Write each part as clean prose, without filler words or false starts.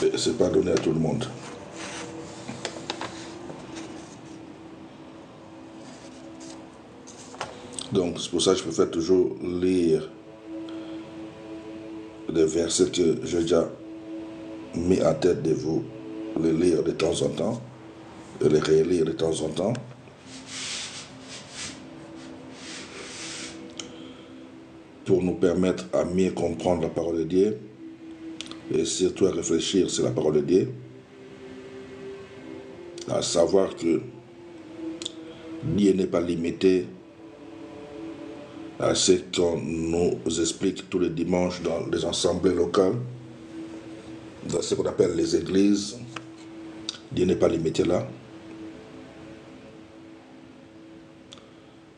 Mais ce n'est pas donné à tout le monde. Donc, c'est pour ça que je préfère toujours lire des versets que j'ai déjà mis en tête de vous, les lire de temps en temps, et les relire de temps en temps. Pour nous permettre à mieux comprendre la parole de Dieu et surtout à réfléchir sur la parole de Dieu, à savoir que Dieu n'est pas limité à ce qu'on nous explique tous les dimanches dans les assemblées locales, dans ce qu'on appelle les églises. Dieu n'est pas limité là.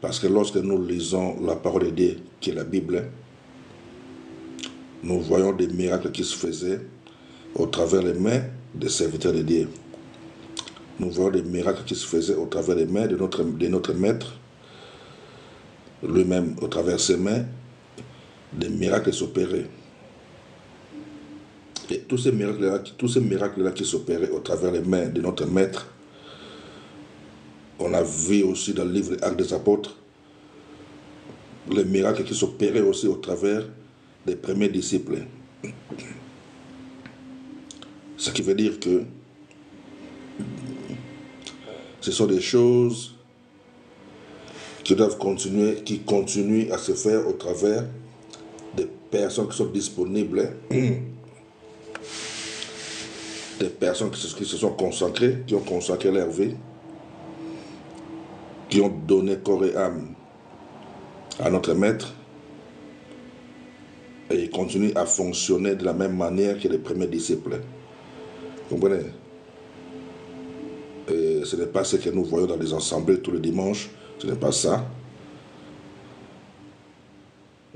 Parce que lorsque nous lisons la parole de Dieu, qui est la Bible, nous voyons des miracles qui se faisaient au travers les mains des serviteurs de Dieu. Nous voyons des miracles qui se faisaient au travers les mains de notre Maître, lui-même au travers ses mains, des miracles s'opéraient. Et tous ces miracles-là qui s'opéraient au travers les mains de notre Maître, on a vu aussi dans le livre des Actes des Apôtres, les miracles qui s'opéraient aussi au travers des premiers disciples. Ce qui veut dire que ce sont des choses qui doivent continuer, qui continuent à se faire au travers des personnes qui sont disponibles, des personnes qui se sont consacrées, qui ont consacré leur vie, qui ont donné corps et âme à notre Maître, et ils continuent à fonctionner de la même manière que les premiers disciples. Vous comprenez? Et ce n'est pas ce que nous voyons dans les assemblées tous les dimanches, ce n'est pas ça.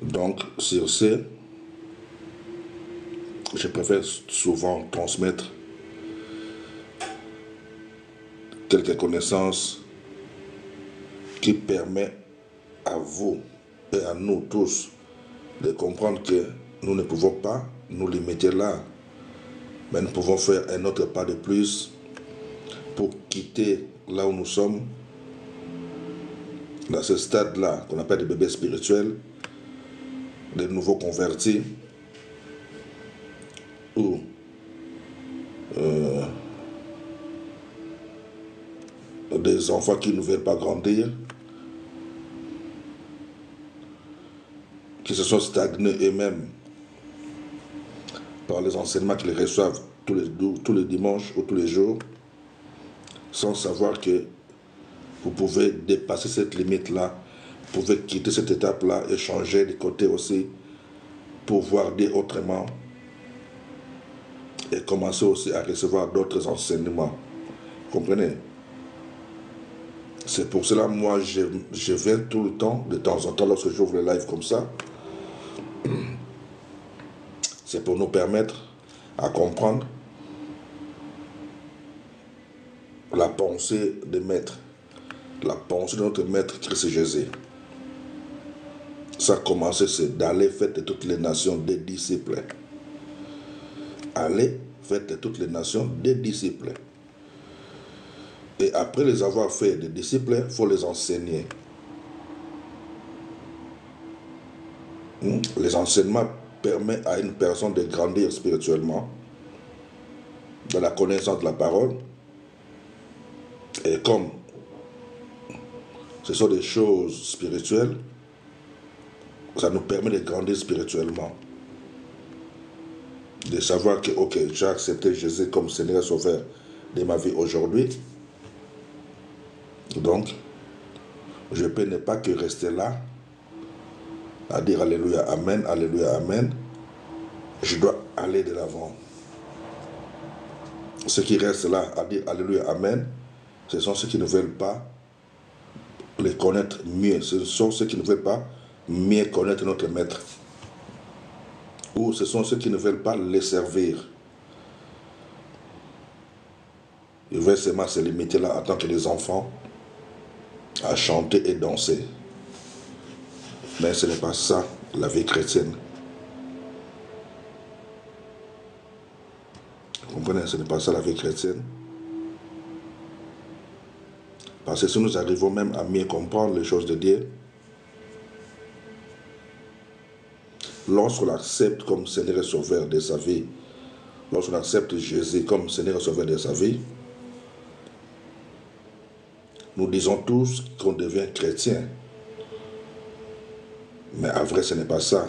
Donc, sur ce, je préfère souvent transmettre quelques connaissances qui permettent à vous et à nous tous de comprendre que nous ne pouvons pas nous limiter là, mais nous pouvons faire un autre pas de plus pour quitter là où nous sommes, dans ce stade-là qu'on appelle des bébés spirituels, des nouveaux convertis, ou des enfants qui ne veulent pas grandir, qui se sont stagnés eux-mêmes par les enseignements qu'ils reçoivent tous les dimanches ou tous les jours, sans savoir que vous pouvez dépasser cette limite-là, vous pouvez quitter cette étape-là et changer de côté aussi pour voir Dieu autrement et commencer aussi à recevoir d'autres enseignements. Vous comprenez? C'est pour cela, moi, je viens tout le temps, de temps en temps, lorsque j'ouvre le live comme ça. C'est pour nous permettre à comprendre la pensée de Maître, la pensée de notre Maître Christ Jésus. Ça a commencé, c'est d'aller faire de toutes les nations des disciples. Aller faire de toutes les nations des disciples. Et après les avoir fait des disciples, il faut les enseigner. Les enseignements permettent à une personne de grandir spirituellement, dans la connaissance de la parole. Et comme ce sont des choses spirituelles, ça nous permet de grandir spirituellement. De savoir que, ok, j'ai accepté Jésus comme Seigneur et Sauveur de ma vie aujourd'hui. Donc, je peux ne pas que rester là, à dire Alléluia, Amen, Alléluia, Amen. Je dois aller de l'avant. Ceux qui restent là à dire Alléluia, Amen, ce sont ceux qui ne veulent pas les connaître mieux. Ce sont ceux qui ne veulent pas mieux connaître notre Maître. Ou ce sont ceux qui ne veulent pas les servir. Ils veulent seulement se limiter là en tant que des enfants à chanter et danser. Mais ce n'est pas ça la vie chrétienne. Vous comprenez, ce n'est pas ça la vie chrétienne. Parce que si nous arrivons même à mieux comprendre les choses de Dieu, lorsqu'on accepte comme Seigneur et Sauveur de sa vie, lorsqu'on accepte Jésus comme Seigneur et Sauveur de sa vie, nous disons tous qu'on devient chrétien. Mais en vrai, ce n'est pas ça.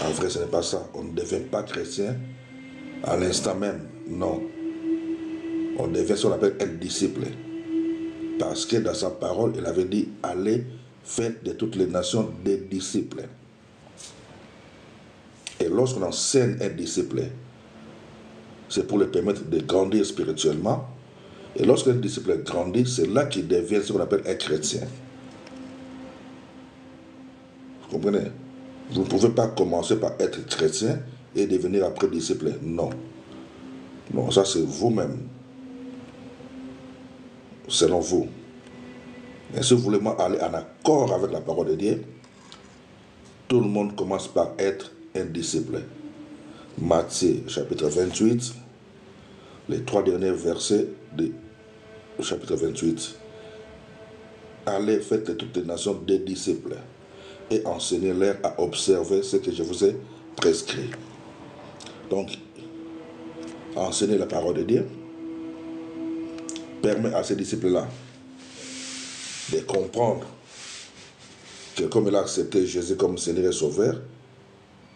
En vrai, ce n'est pas ça. On ne devient pas chrétien à l'instant même. Non. On devient ce qu'on appelle un disciple. Parce que dans sa parole, il avait dit, allez, faites de toutes les nations des disciples. Et lorsqu'on enseigne un disciple, c'est pour le permettre de grandir spirituellement. Et lorsqu'un disciple grandit, c'est là qu'il devient ce qu'on appelle un chrétien. Vous comprenez? Vous ne pouvez pas commencer par être chrétien et devenir après disciple. Non. Non, ça c'est vous-même. Selon vous. Et si vous voulez aller en accord avec la parole de Dieu, tout le monde commence par être un disciple. Matthieu chapitre 28, les 3 derniers versets du chapitre 28. Allez, faites de toutes les nations des disciples et enseignez-leur à observer ce que je vous ai prescrit. Donc, enseigner la parole de Dieu permet à ces disciples-là de comprendre que comme il a accepté Jésus comme Seigneur et Sauveur,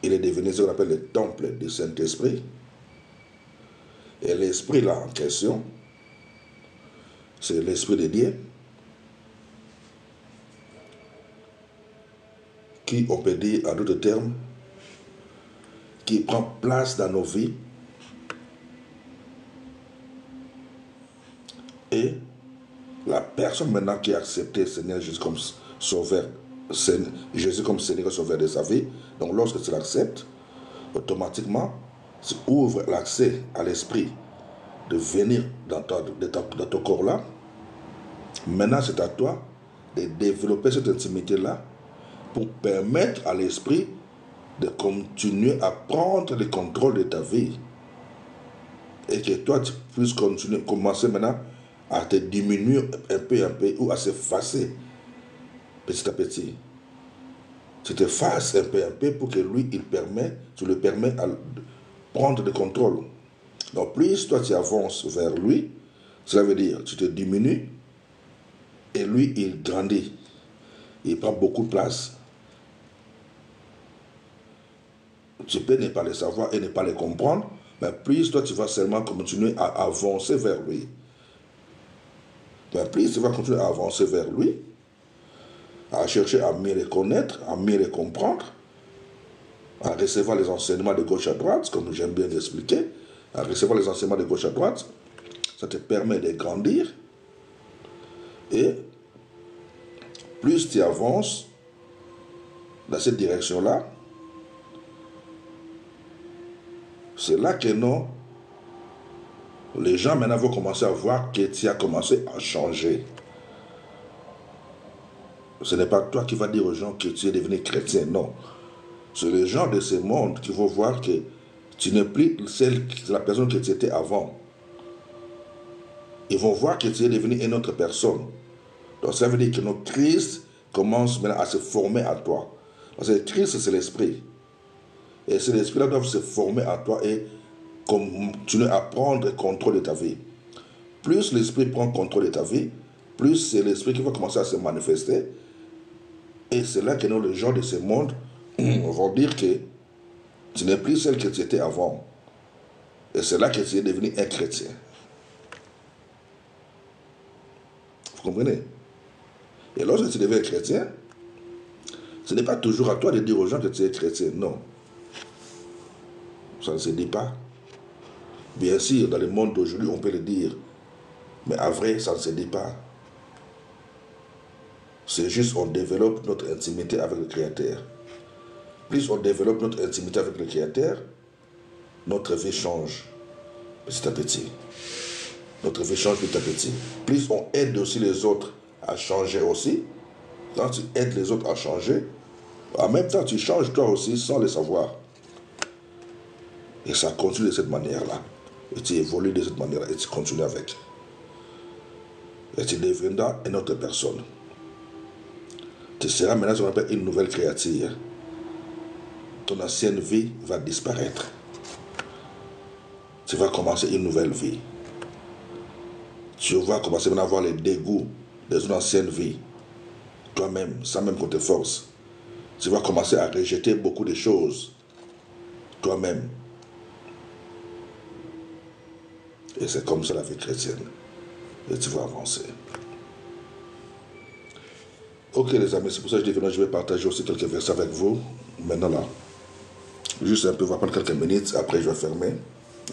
il est devenu ce qu'on appelle le temple du Saint-Esprit. Et l'esprit là en question, c'est l'esprit de Dieu qui, on peut dire en d'autres termes, qui prend place dans nos vies et la personne maintenant qui a accepté Seigneur Jésus comme Sauveur, Jésus comme Seigneur et Sauveur de sa vie, donc lorsque tu l'acceptes, automatiquement, tu ouvres l'accès à l'esprit de venir dans ton corps-là. Maintenant, c'est à toi de développer cette intimité-là pour permettre à l'esprit de continuer à prendre le contrôle de ta vie. Et que toi, tu puisses commencer maintenant à te diminuer un peu ou à s'effacer petit à petit. Tu t'effaces un peu pour que lui, tu le permets à prendre le contrôle. Donc plus toi tu avances vers lui, cela veut dire tu te diminues et lui il grandit. Il prend beaucoup de place. Tu peux ne pas le savoir et ne pas le comprendre, mais plus toi tu vas seulement continuer à avancer vers lui. Mais plus tu vas continuer à avancer vers lui, à chercher à mieux le connaître, à mieux le comprendre, à recevoir les enseignements de gauche à droite, comme j'aime bien l'expliquer, à recevoir les enseignements de gauche à droite, ça te permet de grandir. Et plus tu avances dans cette direction-là, c'est là que non, les gens maintenant vont commencer à voir que tu as commencé à changer. Ce n'est pas toi qui vas dire aux gens que tu es devenu chrétien, non. C'est les gens de ce monde qui vont voir que tu n'es plus la personne que tu étais avant. Ils vont voir que tu es devenu une autre personne. Donc ça veut dire que notre Christ commence maintenant à se former à toi. Parce que Christ, c'est l'esprit. Et c'est l'esprit-là qui doit se former à toi et continuer à prendre contrôle de ta vie. Plus l'esprit prend contrôle de ta vie, plus c'est l'esprit qui va commencer à se manifester. Et c'est là que nous, les gens de ce monde, vont dire que tu n'es plus celle que tu étais avant. Et c'est là que tu es devenu un chrétien. Vous comprenez? Et lorsque tu deviens chrétien, ce n'est pas toujours à toi de dire aux gens que tu es chrétien. Non. Ça ne se dit pas. Bien sûr, dans le monde d'aujourd'hui, on peut le dire. Mais en vrai, ça ne se dit pas. C'est juste on développe notre intimité avec le Créateur. Plus on développe notre intimité avec le Créateur, notre vie change petit à petit. Notre vie change petit à petit. Plus on aide aussi les autres à changer aussi, quand tu aides les autres à changer, en même temps tu changes toi aussi sans le savoir. Et ça continue de cette manière-là. Et tu évolues de cette manière-là et tu continues avec. Et tu deviendras une autre personne. Tu seras maintenant ce qu'on appelle une nouvelle créature. Ton ancienne vie va disparaître. Tu vas commencer une nouvelle vie. Tu vas commencer maintenant à avoir les dégoûts de ton ancienne vie. Toi-même, sans même qu'on te force. Tu vas commencer à rejeter beaucoup de choses. Toi-même. Et c'est comme ça la vie chrétienne. Et tu vas avancer. Ok les amis, c'est pour ça que je dis maintenant je vais partager aussi quelques versets avec vous. Maintenant là. Juste un peu, on va prendre quelques minutes. Après je vais fermer.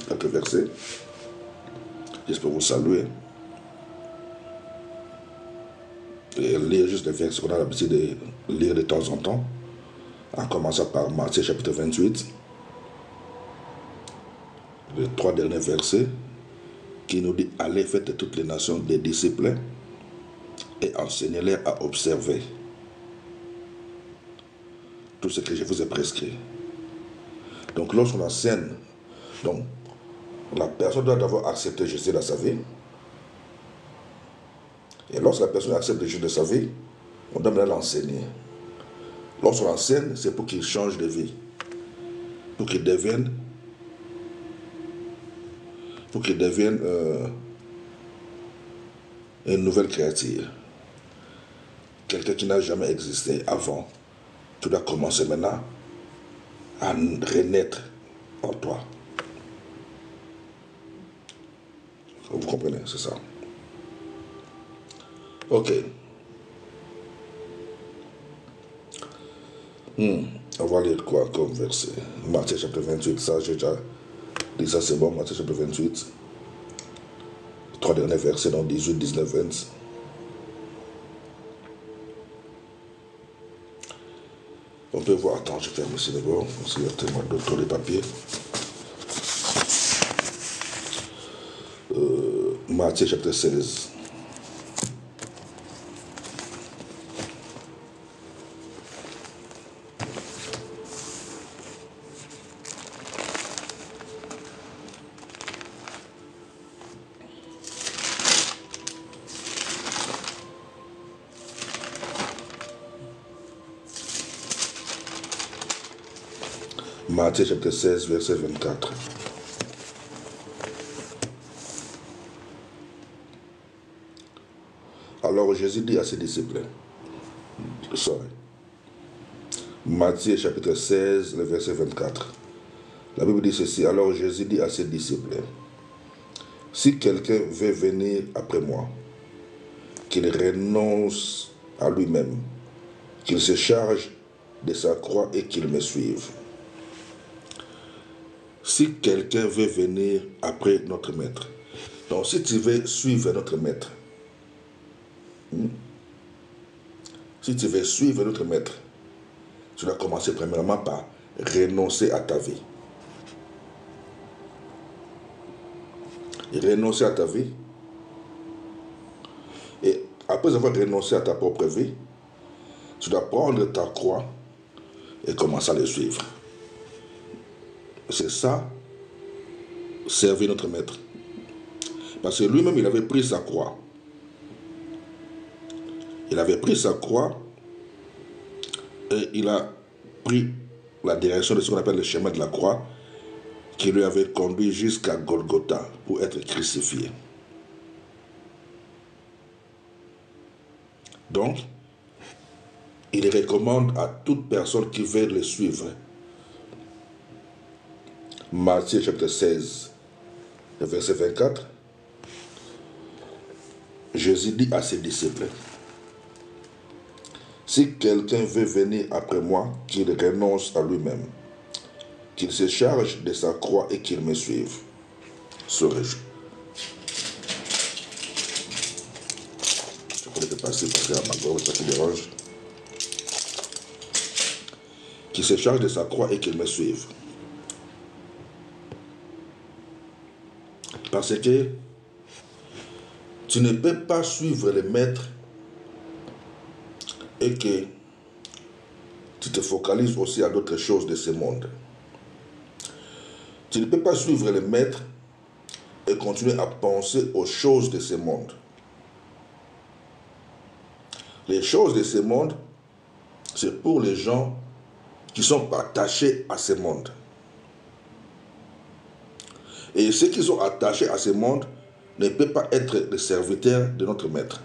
Quelques versets. Juste pour vous saluer. Et lire juste les versets qu'on a l'habitude de lire de temps en temps. En commençant par Matthieu chapitre 28. Les 3 derniers versets. Qui nous dit, allez faites de toutes les nations des disciples et enseignez-les à observer tout ce que je vous ai prescrit. Donc lorsqu'on enseigne, donc la personne doit d'abord accepter Jésus dans sa vie. Et lorsque la personne accepte Jésus dans sa vie, on doit maintenant l'enseigner. Lorsqu'on l'enseigne, c'est pour qu'il change de vie. Pour qu'il devienne une nouvelle créature. Quelqu'un qui n'a jamais existé avant. Tu dois commencer maintenant à renaître en toi. Vous comprenez, c'est ça. Ok. On va lire quoi comme verset? Matthieu chapitre 28, ça j'ai déjà dit, ça c'est bon. Matthieu chapitre 28. 3 derniers versets, donc 18, 19, 20. On peut voir, attends, je ferme ici d'abord, parce qu'il y a tellement d'autres les papiers. Matthieu chapitre 16. Matthieu chapitre 16, verset 24. Alors Jésus dit à ses disciples, Matthieu chapitre 16, le verset 24. La Bible dit ceci, alors Jésus dit à ses disciples, si quelqu'un veut venir après moi, qu'il renonce à lui-même, qu'il se charge de sa croix et qu'il me suive. Si quelqu'un veut venir après notre maître, donc si tu veux suivre notre maître, si tu veux suivre notre maître, tu dois commencer premièrement par renoncer à ta vie. Renoncer à ta vie. Et après avoir renoncé à ta propre vie, tu dois prendre ta croix et commencer à le suivre. C'est ça, servir notre maître. Parce que lui-même, il avait pris sa croix. Il avait pris sa croix et il a pris la direction de ce qu'on appelle le chemin de la croix qui lui avait conduit jusqu'à Golgotha pour être crucifié. Donc, il recommande à toute personne qui veut le suivre. Matthieu chapitre 16, verset 24. Jésus dit à ses disciples, si quelqu'un veut venir après moi, qu'il renonce à lui-même, qu'il se charge de sa croix et qu'il me suive. Saurais-je? Je pourrais te passer parce que à ma gorge, ça te dérange. Qu'il se charge de sa croix et qu'il me suive. Parce que tu ne peux pas suivre le maître et que tu te focalises aussi à d'autres choses de ce monde. Tu ne peux pas suivre le maître et continuer à penser aux choses de ce monde. Les choses de ce monde, c'est pour les gens qui sont attachés à ce monde. Et ceux qui sont attachés à ce monde ne peuvent pas être des serviteurs de notre maître.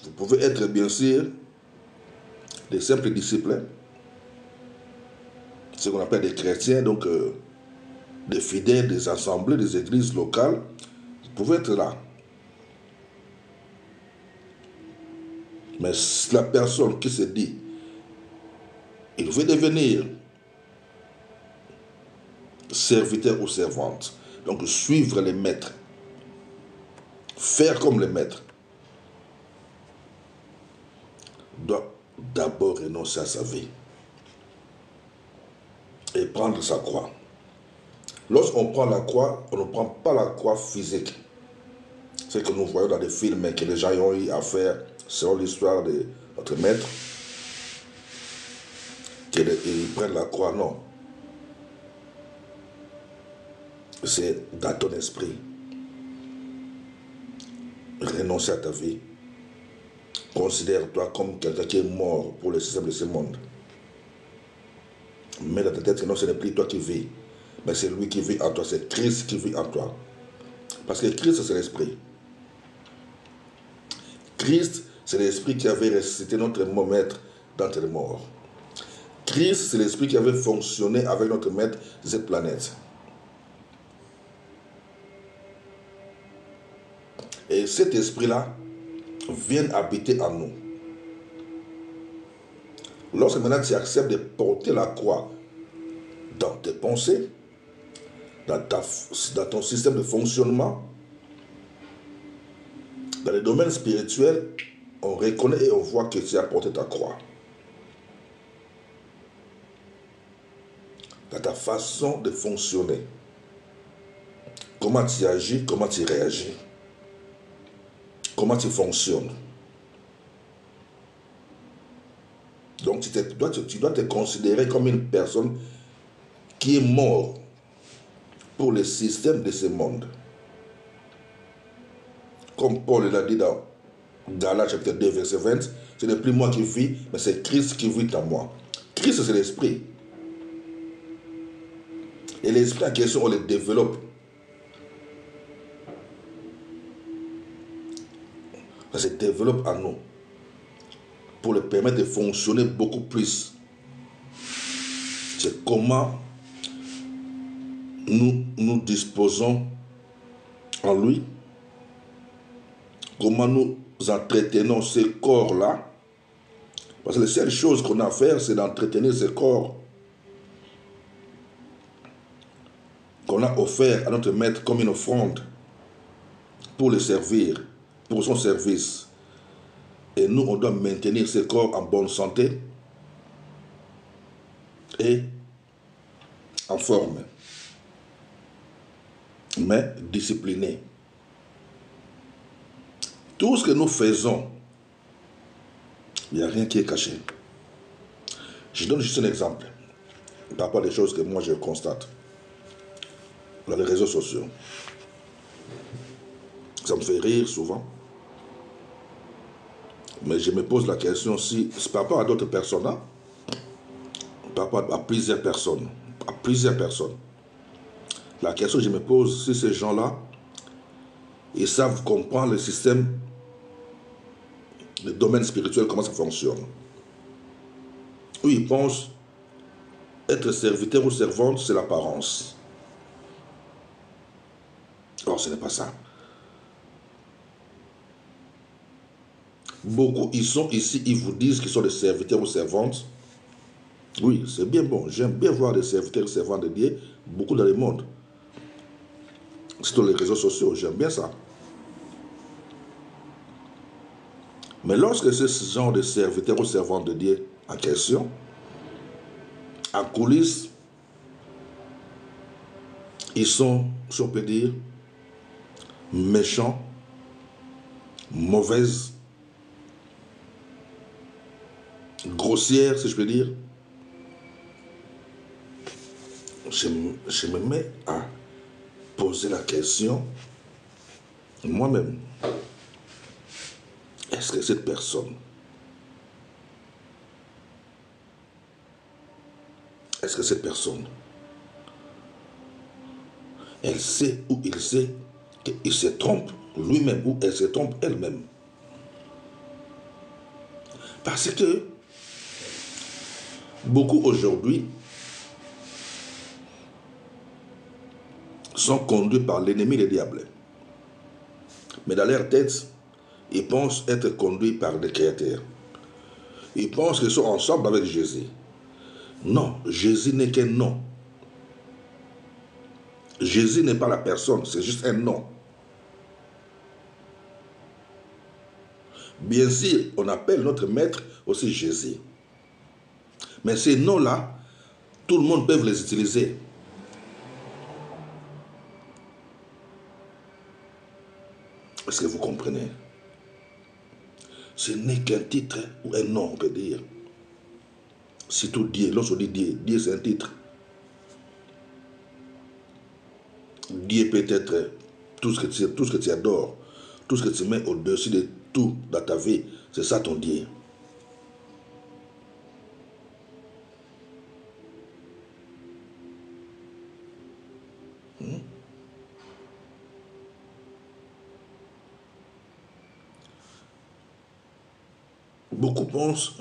Vous pouvez être bien sûr des simples disciples, ce qu'on appelle des chrétiens, donc des fidèles, des assemblées, des églises locales. Vous pouvez être là. Mais la personne qui se dit, il veut devenir serviteur ou servante, donc suivre les maîtres, faire comme les maîtres, doit d'abord renoncer à sa vie et prendre sa croix. Lorsqu'on prend la croix, on ne prend pas la croix physique. C'est ce que nous voyons dans des films que les gens ont eu à faire selon l'histoire de notre maître, qu'ils prennent la croix, non. C'est dans ton esprit. Renoncer à ta vie. Considère-toi comme quelqu'un qui est mort pour le système de ce monde. Mets dans ta tête que non, ce n'est plus toi qui vis, mais c'est lui qui vit en toi, c'est Christ qui vit en toi. Parce que Christ, c'est l'esprit. Christ, c'est l'esprit qui avait ressuscité notre maître d'entre les morts. Christ, c'est l'esprit qui avait fonctionné avec notre maître de cette planète. Et cet esprit-là vient habiter en nous. Lorsque maintenant tu acceptes de porter la croix dans tes pensées, dans ton système de fonctionnement, dans le domaine spirituel, on reconnaît et on voit que tu as porté ta croix. Dans ta façon de fonctionner, comment tu agis, comment tu réagis, comment tu fonctionnes. Donc tu dois te considérer comme une personne qui est morte pour le système de ce monde. Comme Paul l'a dit dans Galates chapitre 2, verset 20, ce n'est plus moi qui vis, mais c'est Christ qui vit en moi. Christ, c'est l'esprit. Et l'esprit en question, on le développe. Ça se développe en nous pour le permettre de fonctionner beaucoup plus. C'est comment nous disposons en lui, comment nous entretenons ces corps-là. Parce que la seule chose qu'on a à faire, c'est d'entretenir ces corps qu'on a offert à notre maître comme une offrande pour le servir, pour son service. Et nous, on doit maintenir ces corps en bonne santé et en forme, mais disciplinés. Tout ce que nous faisons, il n'y a rien qui est caché. Je donne juste un exemple par rapport à des choses que moi je constate dans les réseaux sociaux. Ça me fait rire souvent. Mais je me pose la question si, par rapport à d'autres personnes, hein, par rapport à plusieurs personnes, la question que je me pose, si ces gens-là, ils savent comprendre le système, le domaine spirituel, comment ça fonctionne. Ou ils pensent être serviteur ou servante, c'est l'apparence. Or, ce n'est pas ça. Beaucoup, ils sont ici, ils vous disent qu'ils sont des serviteurs ou servantes. Oui, c'est bien bon. J'aime bien voir des serviteurs et servantes de Dieu, beaucoup dans le monde. Sur les réseaux sociaux, j'aime bien ça. Mais lorsque ce genre de serviteurs ou servantes de Dieu en question, en coulisses, ils sont, si on peut dire, méchants, mauvaises, grossières, si je peux dire. je me mets à poser la question moi-même. Est-ce que cette personne, elle sait ou il sait qu'il se trompe lui-même ou elle se trompe elle-même? Parce que beaucoup aujourd'hui sont conduits par l'ennemi, le diable. Mais dans leur tête, ils pensent être conduits par le Créateur. Ils pensent qu'ils sont ensemble avec Jésus. Non, Jésus n'est qu'un nom. Jésus n'est pas la personne, c'est juste un nom. Bien sûr, on appelle notre maître aussi Jésus. Mais ces noms-là, tout le monde peut les utiliser. Est-ce que vous comprenez? Ce n'est qu'un titre ou un nom, on peut dire. Surtout Dieu, lorsqu'on dit Dieu, Dieu c'est un titre. Dieu peut être tout ce que tu adores, tout ce que tu mets au-dessus de tout dans ta vie, c'est ça ton Dieu. Beaucoup pensent,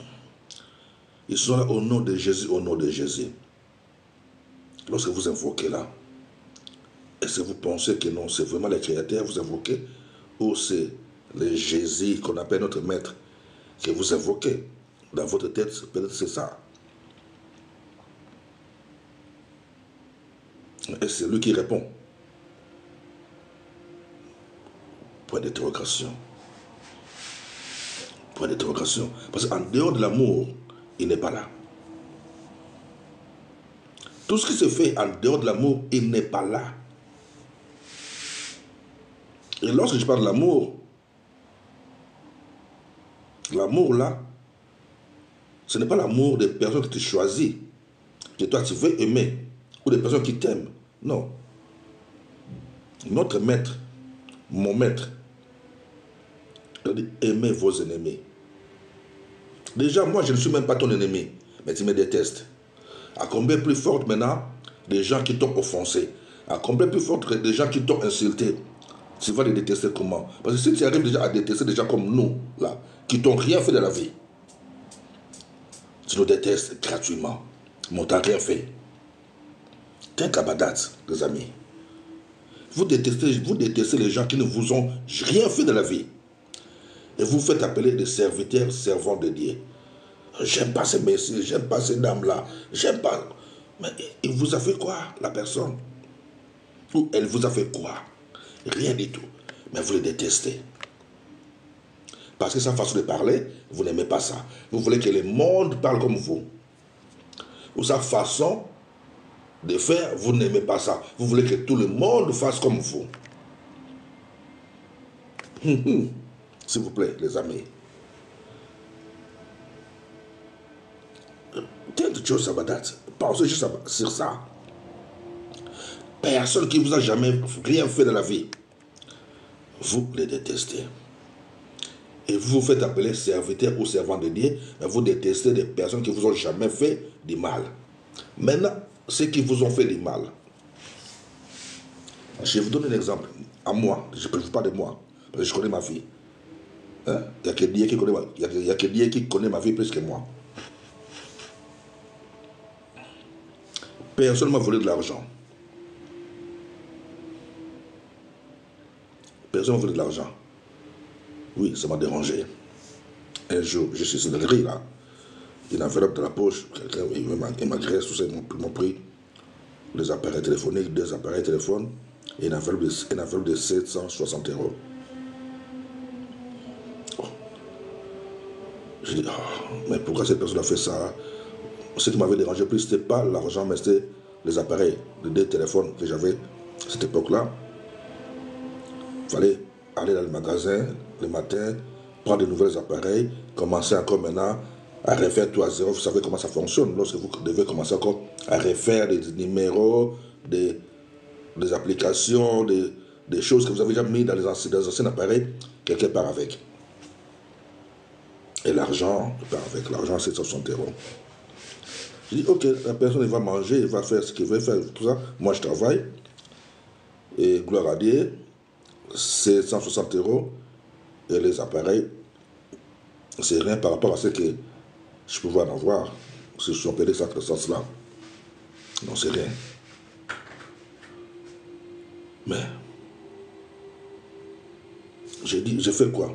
ils sont là au nom de Jésus, au nom de Jésus. Lorsque vous invoquez là, est-ce que vous pensez que non, c'est vraiment le Créateur que vous invoquez, ou c'est le Jésus qu'on appelle notre maître que vous invoquez? Dans votre tête, peut-être c'est ça. Et c'est lui qui répond. Point d'interrogation. Point d'interrogation. Parce qu'en dehors de l'amour, il n'est pas là. Tout ce qui se fait en dehors de l'amour, il n'est pas là. Et lorsque je parle de l'amour, l'amour là, ce n'est pas l'amour des personnes que tu choisis, que toi tu veux aimer, ou des personnes qui t'aiment. Non. Notre maître, mon maître, il dit aimez vos ennemis. Déjà, moi, je ne suis même pas ton ennemi, mais tu me détestes. À combien plus forte maintenant des gens qui t'ont offensé, à combien plus forte des gens qui t'ont insulté, tu vas les détester comment? Parce que si tu arrives déjà à détester des gens comme nous, là, qui t'ont rien fait de la vie, tu nous détestes gratuitement, mais on t'a rien fait. T'es un cabadat, les amis. Vous détestez les gens qui ne vous ont rien fait de la vie. Et vous faites appeler des serviteurs, servants de Dieu. J'aime pas ces messieurs, j'aime pas ces dames-là, j'aime pas. Mais il vous a fait quoi, la personne? Ou elle vous a fait quoi? Rien du tout. Mais vous les détestez. Parce que sa façon de parler, vous n'aimez pas ça. Vous voulez que le monde parle comme vous. Ou sa façon de faire, vous n'aimez pas ça. Vous voulez que tout le monde fasse comme vous. S'il vous plaît, les amis. Quelque chose, ça va date. Pensez juste sur ça. Personne qui vous a jamais rien fait de la vie, vous les détestez. Et vous vous faites appeler serviteur ou servant de Dieu, mais vous détestez des personnes qui vous ont jamais fait du mal. Maintenant, ceux qui vous ont fait du mal, je vais vous donner un exemple. À moi, je ne préfère pas de moi, parce que je connais ma vie. Hein? Il n'y a que Dieu qui connaît ma vie plus que moi. Personne ne m'a volé de l'argent. Personne ne m'a volé de l'argent. Oui, ça m'a dérangé. Un jour, je suis sur le gris là. Une enveloppe dans la poche, quelqu'un m'agresse, tout ça, ils m'ont pris les appareils téléphoniques, 2 appareils téléphones, et une enveloppe de 760 €. Oh. J'ai dit, oh, mais pourquoi cette personne a fait ça? Ce qui m'avait dérangé plus, ce n'était pas l'argent, mais c'était les appareils, les 2 téléphones que j'avais à cette époque-là. Il fallait aller dans le magasin le matin, prendre de nouveaux appareils, commencer encore maintenant à refaire tout à zéro. Vous savez comment ça fonctionne lorsque vous devez commencer encore à refaire des numéros, des applications, des choses que vous avez déjà mis dans les anciens appareils, quelqu'un part avec. Et l'argent, il part avec. L'argent, c'est 760 €. Je dis, ok, la personne, elle va manger, elle va faire ce qu'elle veut faire, tout ça. Moi, je travaille. Et gloire à Dieu, c'est 160 €. Et les appareils, c'est rien par rapport à ce que je pouvais en avoir. Si je suis empêché dans ce sens-là. Non, c'est rien. Mais, j'ai dit, je fais quoi?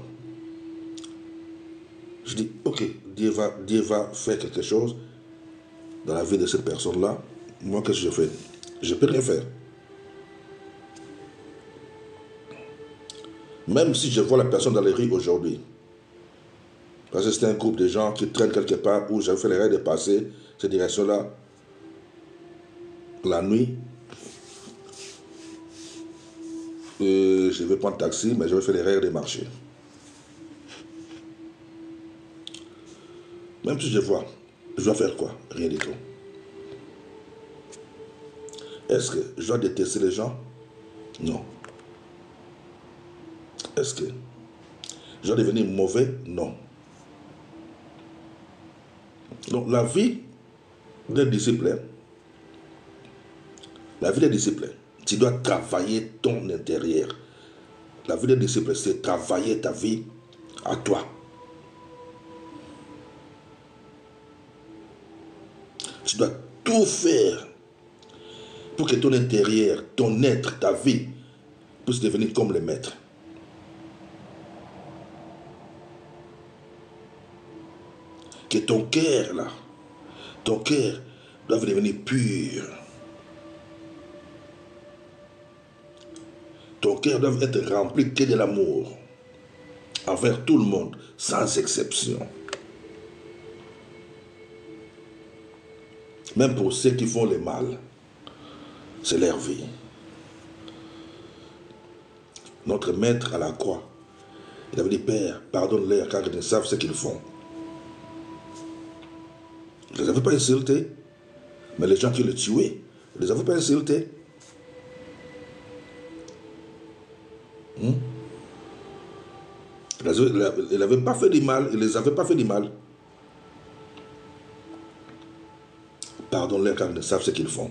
Je dis, ok, Dieu va faire quelque chose dans la vie de cette personne-là. Moi, qu'est-ce que je fais? Je ne peux rien faire. Même si je vois la personne dans les rues aujourd'hui, parce que c'était un groupe de gens qui traînent quelque part où j'avais fait l'erreur de passer cette direction-là la nuit. Je vais prendre taxi, mais j'avais fait l'erreur de marcher. Même si je vois, je dois faire quoi? Rien du tout. Est-ce que je dois détester les gens? Non. Est-ce que je dois devenir mauvais? Non. Donc la vie d'un disciple, tu dois travailler ton intérieur. La vie d'un disciple, c'est travailler ta vie à toi. Tu dois tout faire pour que ton intérieur, ton être, ta vie puisse devenir comme le maître. Que ton cœur, là, ton cœur doit devenir pur. Ton cœur doit être rempli que de l'amour envers tout le monde, sans exception. Même pour ceux qui font le mal, c'est leur vie. Notre maître à la croix, il avait dit, Père, pardonne-leur car ils ne savent ce qu'ils font. Je ne les avais pas insultés, mais les gens qui le tuaient, je ne les avais pas insultés. Il n'avait pas fait du mal, il ne les avait pas fait du mal. Pardonne-leur car ils ne savent ce qu'ils font.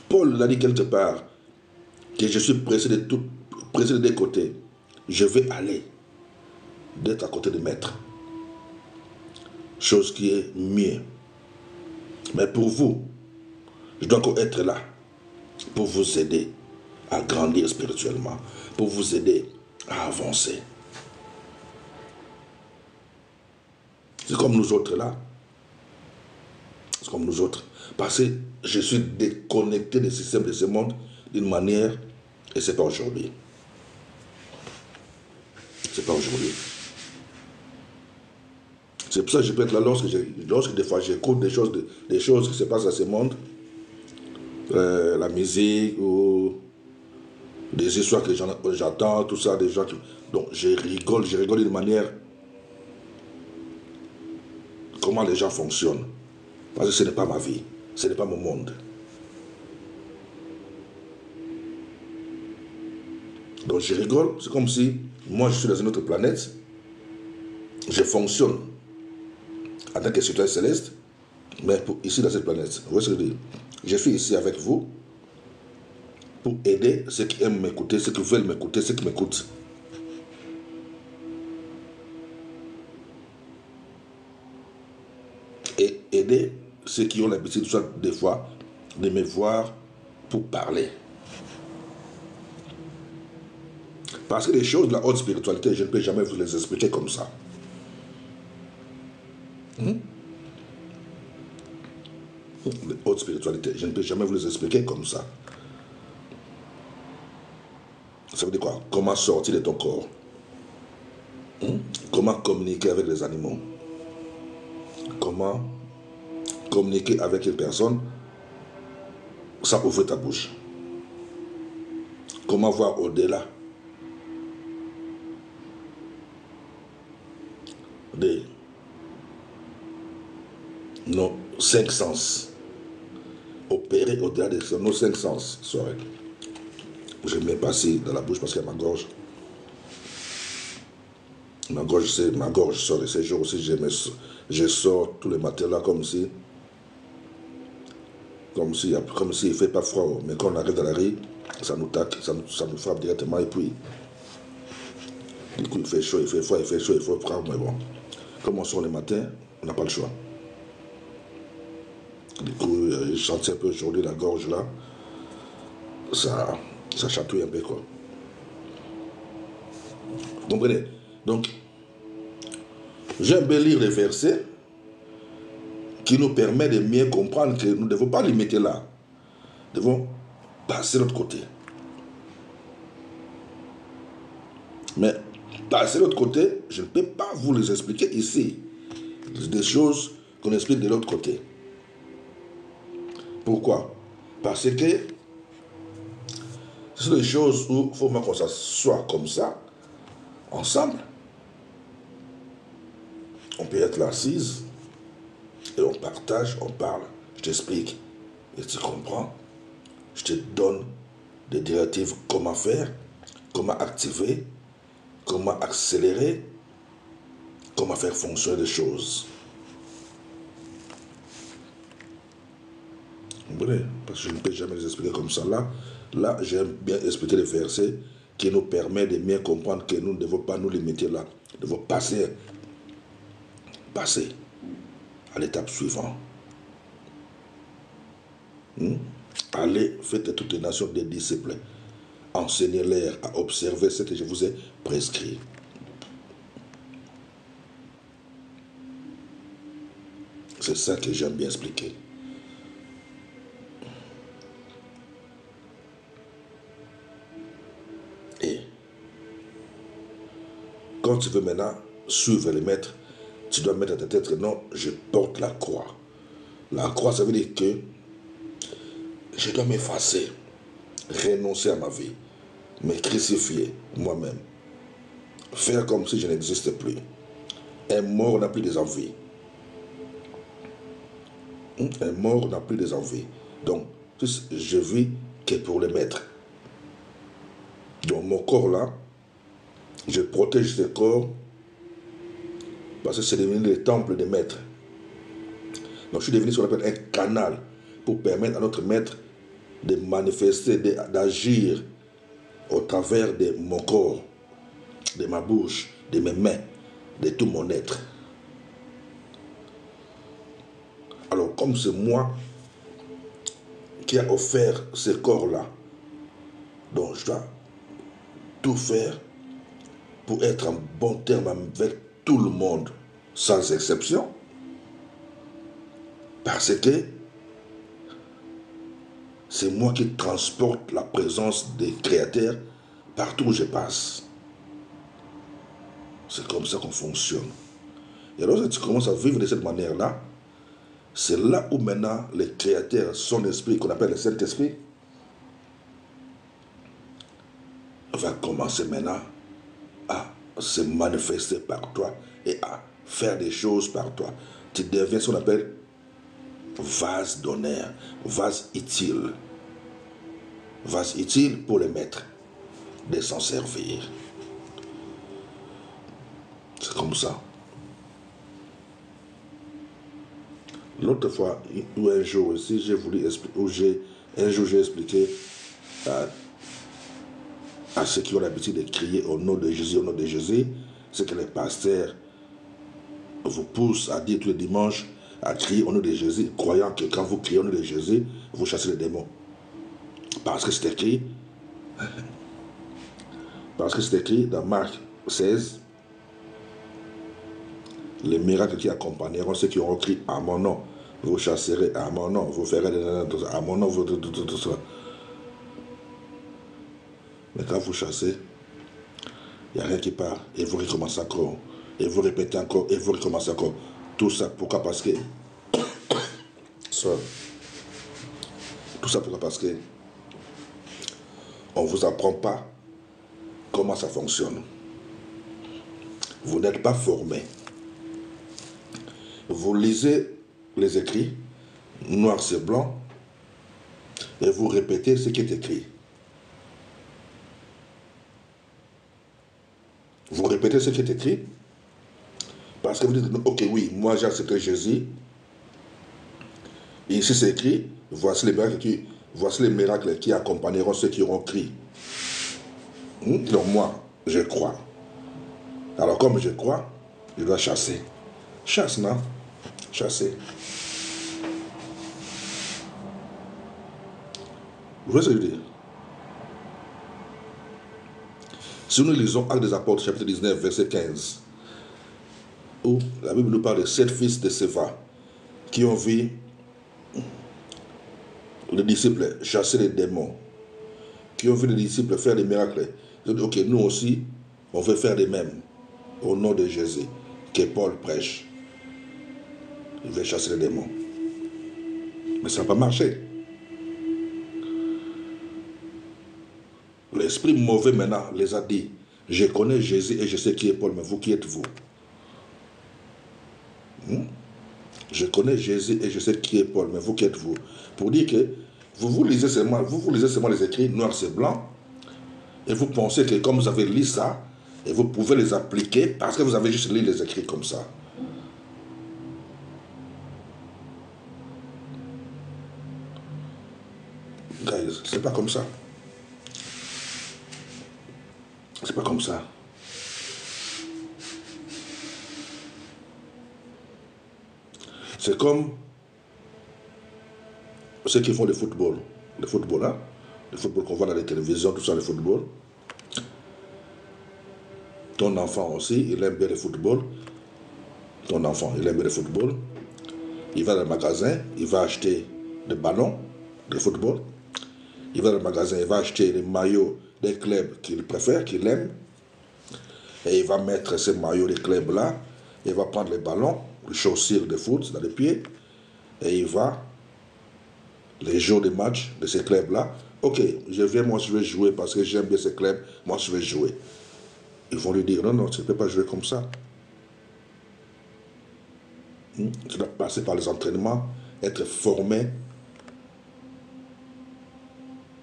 Paul l'a dit quelque part, que je suis pressé de deux côtés. Je vais aller d'être à côté du maître. Chose qui est mieux. Mais pour vous, je dois encore être là pour vous aider à grandir spirituellement, pour vous aider à avancer. C'est comme nous autres là. C'est comme nous autres. Parce que je suis déconnecté du système de ce monde d'une manière, et ce n'est pas aujourd'hui. C'est pas aujourd'hui. C'est pour ça que je peux être là lorsque des fois j'écoute des choses qui se passent dans ce monde, la musique ou des histoires que j'entends, tout ça, des gens qui... Donc je rigole d'une manière... Comment les gens fonctionnent. Parce que ce n'est pas ma vie, ce n'est pas mon monde. Donc je rigole, c'est comme si moi je suis dans une autre planète, je fonctionne en tant que citoyen céleste, mais ici dans cette planète. Vous voyez ce que je veux dire? Je suis ici avec vous pour aider ceux qui aiment m'écouter, ceux qui veulent m'écouter, ceux qui m'écoutent. Et aider ceux qui ont l'habitude, soit des fois, de me voir pour parler. Parce que les choses de la haute spiritualité, je ne peux jamais vous les expliquer comme ça. La haute spiritualité, je ne peux jamais vous les expliquer comme ça. Ça veut dire quoi? Comment sortir de ton corps? Comment communiquer avec les animaux? Comment communiquer avec une personne sans ouvrir ta bouche? Comment voir au-delà? de nos 5 sens. Opérer au-delà de nos 5 sens. Sorry. Je ne mets pas ici dans la bouche parce qu'il y a ma gorge. Ma gorge sort de ces jours aussi. Je sors tous les matins là comme si il ne fait pas froid. Mais quand on arrive dans la rue, ça nous taque, ça nous frappe directement. Et puis, du coup, il fait chaud, il fait froid, il fait chaud, il faut prendre. Mais bon, comme on sort le matin, on n'a pas le choix. Du coup, je sentais un peu aujourd'hui la gorge là. Ça chatouille un peu quoi. Vous comprenez? Donc, j'aime bien lire les versets qui nous permettent de mieux comprendre que nous ne devons pas limiter là. Nous devons passer de l'autre côté. Mais passer de l'autre côté, je ne peux pas vous les expliquer ici. C'est des choses qu'on explique de l'autre côté. Pourquoi? Parce que ce sont des choses où il faut vraiment qu'on s'assoie comme ça, ensemble. On peut être là assise et on partage, on parle. Je t'explique et tu comprends. Je te donne des directives comment faire, comment activer, comment accélérer, comment faire fonctionner les choses. Vous comprenez? Parce que je ne peux jamais les expliquer comme ça. Là, j'aime bien expliquer les versets qui nous permettent de mieux comprendre que nous ne devons pas nous limiter là. Nous devons passer à l'étape suivante. Allez, faites de toutes les nations des disciples. Enseignez-les à observer ce que je vous ai prescrit. C'est ça que j'aime bien expliquer. Et quand tu veux maintenant suivre les maîtres, tu dois mettre à ta tête que non, je porte la croix. La croix, ça veut dire que je dois m'effacer, renoncer à ma vie, me crucifier moi-même, faire comme si je n'existais plus. Un mort n'a plus des envies. Un mort n'a plus des envies. Donc, je vis que pour le maître. Donc, mon corps là, je protège ce corps parce que c'est devenu le temple des maîtres. Donc, je suis devenu ce qu'on appelle un canal pour permettre à notre maître de manifester, d'agir au travers de mon corps, de ma bouche, de mes mains, de tout mon être. Alors, comme c'est moi qui a offert ce corps-là, donc je dois tout faire pour être en bon terme avec tout le monde, sans exception, parce que c'est moi qui transporte la présence des créateurs partout où je passe. C'est comme ça qu'on fonctionne. Et lorsque tu commences à vivre de cette manière-là, c'est là où maintenant le créateur, son esprit, qu'on appelle le Saint-Esprit, va commencer maintenant à se manifester par toi et à faire des choses par toi. Tu deviens ce qu'on appelle vase d'honneur, vase utile. Vase utile pour les maîtres de s'en servir. C'est comme ça. L'autre fois, ou un jour aussi, j'ai voulu expliquer, un jour j'ai expliqué à ceux qui ont l'habitude de crier au nom de Jésus, c'est que les pasteurs vous poussent à dire tous les dimanches à crier au nom de Jésus, croyant que quand vous criez au nom de Jésus, vous chassez les démons. Parce que c'est écrit dans Marc 16, les miracles qui accompagneront ceux qui auront crié à mon nom. Vous chasserez à mon nom, vous ferez à mon nom, tout ça. Mais quand vous chassez, il n'y a rien qui part. Et vous recommencez encore. Et vous répétez encore. Et vous recommencez encore. Tout ça, pourquoi? Parce que... Tout ça, pourquoi? Parce que on ne vous apprend pas comment ça fonctionne. Vous n'êtes pas formé. Vous lisez les écrits, noir sur blanc, et vous répétez ce qui est écrit. Vous répétez ce qui est écrit, parce que vous dites, ok, oui, moi j'ai accepté Jésus, et ici c'est écrit, voici les miracles qui accompagneront ceux qui auront crié. Donc moi, je crois. Alors comme je crois, je dois chasser. Chasse, non? Chasser. Vous voyez ce que je veux dire? Si nous lisons Actes des Apôtres, chapitre 19, verset 15, où la Bible nous parle de 7 fils de Séva qui ont vu les disciples chasser les démons, qui ont vu les disciples faire des miracles. Ils ont dit, ok, nous aussi, on veut faire des mêmes, au nom de Jésus, que Paul prêche. Il veut chasser les démons. Mais ça n'a pas marché. L'esprit mauvais maintenant les a dit, je connais Jésus et je sais qui est Paul, mais vous qui êtes-vous? Je connais Jésus et je sais qui est Paul, mais vous qui êtes-vous? Pour dire que vous lisez seulement les écrits noir sur blanc, et vous pensez que comme vous avez lu ça, et vous pouvez les appliquer parce que vous avez juste lu les écrits comme ça. Guys, c'est pas comme ça. C'est pas comme ça. C'est comme ceux qui font le football. Le football, hein? Le football qu'on voit dans les télévisions, tout ça, le football. Ton enfant aussi, il aime bien le football. Ton enfant, il aime bien le football. Il va dans le magasin, il va acheter des ballons de football. Il va dans le magasin, il va acheter les maillots des clubs qu'il préfère, qu'il aime. Et il va mettre ces maillots des clubs-là. Il va prendre les ballons, les chaussures de foot dans les pieds. Et il va, les jours de match de ces clubs-là, ok, je viens, moi je vais jouer parce que j'aime bien ces clubs, moi je vais jouer. Ils vont lui dire, non, non, tu ne peux pas jouer comme ça. Tu dois passer par les entraînements, être formé.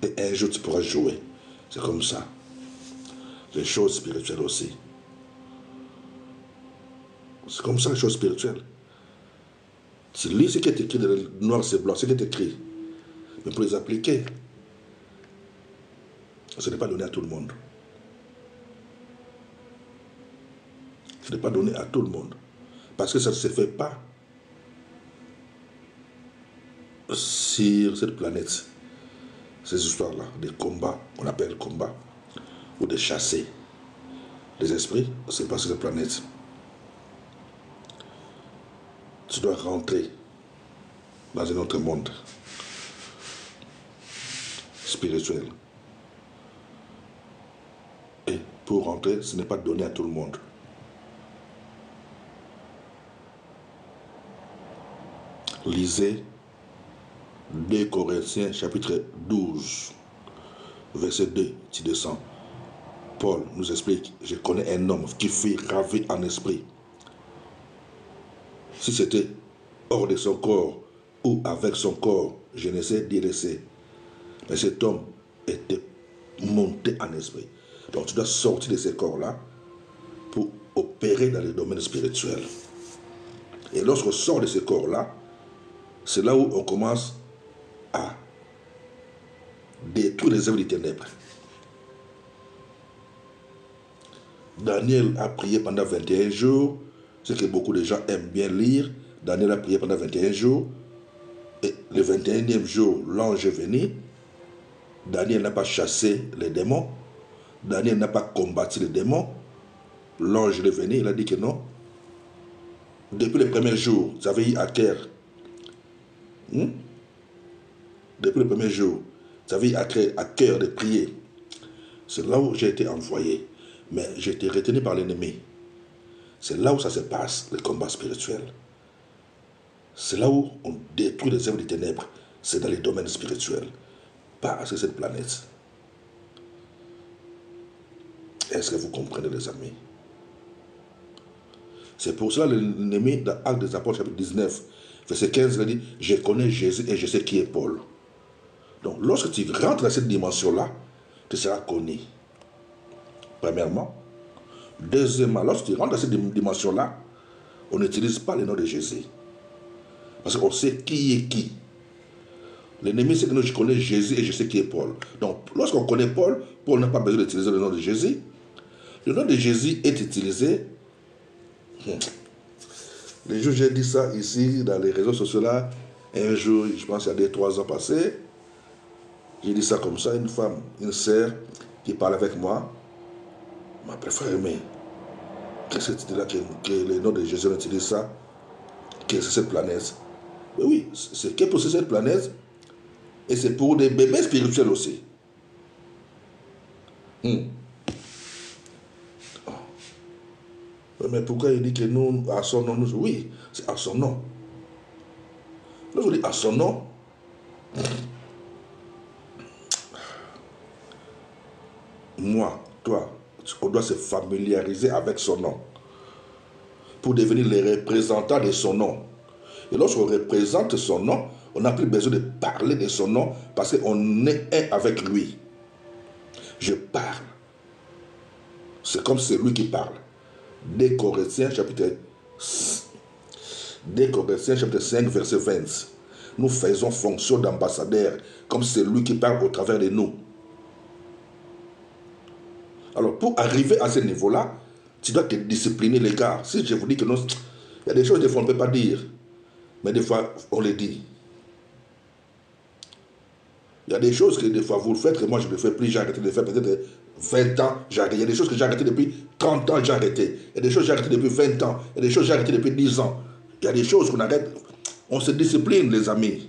Et un jour tu pourras jouer. C'est comme ça. Les choses spirituelles aussi. C'est comme ça les choses spirituelles. Tu lis ce qui est écrit dans le noir c'est blanc, ce qui est écrit. Mais pour les appliquer, ce n'est pas donné à tout le monde. Ce n'est pas donné à tout le monde. Parce que ça ne se fait pas sur cette planète. Ces histoires-là, des combats, on appelle combats, ou de chasser les esprits, c'est pas sur cette planète. Tu dois rentrer dans un autre monde spirituel. Et pour rentrer, ce n'est pas donné à tout le monde. Lisez 2 Corinthiens chapitre 12, verset 2, tu descends. Paul nous explique, je connais un homme qui fut ravi en esprit. Si c'était hors de son corps ou avec son corps, je ne sais dire c'est. Mais cet homme était monté en esprit. Donc tu dois sortir de ces corps-là pour opérer dans les domaines spirituels. Et lorsqu'on sort de ces corps-là, c'est là où on commence à détruire les œuvres des ténèbres. Daniel a prié pendant 21 jours, ce que beaucoup de gens aiment bien lire. Daniel a prié pendant 21 jours. Et le 21e jour, l'ange est venu. Daniel n'a pas chassé les démons. Daniel n'a pas combattu les démons. L'ange est venu, il a dit que non. Depuis le premier jour, vous avez eu à cœur. Depuis le premier jour, vous avez eu à cœur de prier. C'est là où j'ai été envoyé. Mais j'ai été retenu par l'ennemi. C'est là où ça se passe, le combat spirituel. C'est là où on détruit les œuvres des ténèbres. C'est dans les domaines spirituels. Pas sur cette planète. Est-ce que vous comprenez, les amis? C'est pour cela que l'ennemi, dans Actes des Apôtres, chapitre 19, verset 15, il a dit, je connais Jésus et je sais qui est Paul. Donc, lorsque tu rentres dans cette dimension-là, tu seras connu. Premièrement. Deuxièmement, lorsque tu rentres dans cette dimension-là, on n'utilise pas le nom de Jésus. Parce qu'on sait qui est qui. L'ennemi, c'est que je connais Jésus et je sais qui est Paul. Donc, lorsqu'on connaît Paul, Paul n'a pas besoin d'utiliser le nom de Jésus. Le nom de Jésus est utilisé. Les jours, j'ai dit ça ici, dans les réseaux sociaux là. Un jour, je pense qu'il y a 2-3 ans passés, j'ai dit ça comme ça, une femme, une sœur qui parle avec moi, m'a préféré, mais qu'est-ce que tu dis là que le nom de Jésus utilise ça? Que c'est cette planète? Mais oui, c'est que pour cette planète, et c'est pour des bébés spirituels aussi. Mais pourquoi il dit que nous, à son nom, nous... Oui, c'est à son nom. Lorsque je dis à son nom, moi, toi, on doit se familiariser avec son nom pour devenir les représentants de son nom. Et lorsqu'on représente son nom, on n'a plus besoin de parler de son nom parce qu'on est un avec lui. Je parle. C'est comme c'est lui qui parle. 2 Corinthiens chapitre 5, verset 20. Nous faisons fonction d'ambassadeur, comme c'est lui qui parle au travers de nous. Alors, pour arriver à ce niveau-là, tu dois te discipliner, les gars. Si je vous dis que non, il y a des choses des fois on ne peut pas dire, mais des fois on les dit. Il y a des choses que des fois vous le faites, que moi je ne le fais plus, j'ai arrêté de le faire peut-être 20 ans, j'ai arrêté. Il y a des choses que j'ai arrêtées depuis 30 ans, j'ai arrêté. Il y a des choses que j'ai arrêtées depuis 20 ans. Il y a des choses que j'ai arrêtées depuis 10 ans. Il y a des choses qu'on arrête. On se discipline, les amis.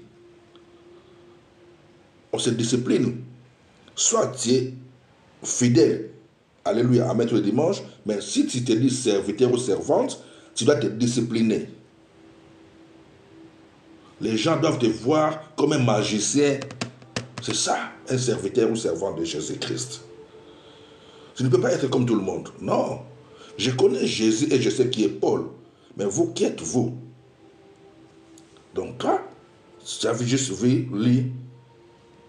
On se discipline. Soit tu es fidèle, alléluia, à mettre le dimanche, mais si tu te dis serviteur ou servante, tu dois te discipliner. Les gens doivent te voir comme un magicien. C'est ça, un serviteur ou servante de Jésus-Christ. Tu ne peux pas être comme tout le monde. Non. Je connais Jésus et je sais qui est Paul. Mais vous, qui êtes-vous? Donc toi, tu as juste vu, lis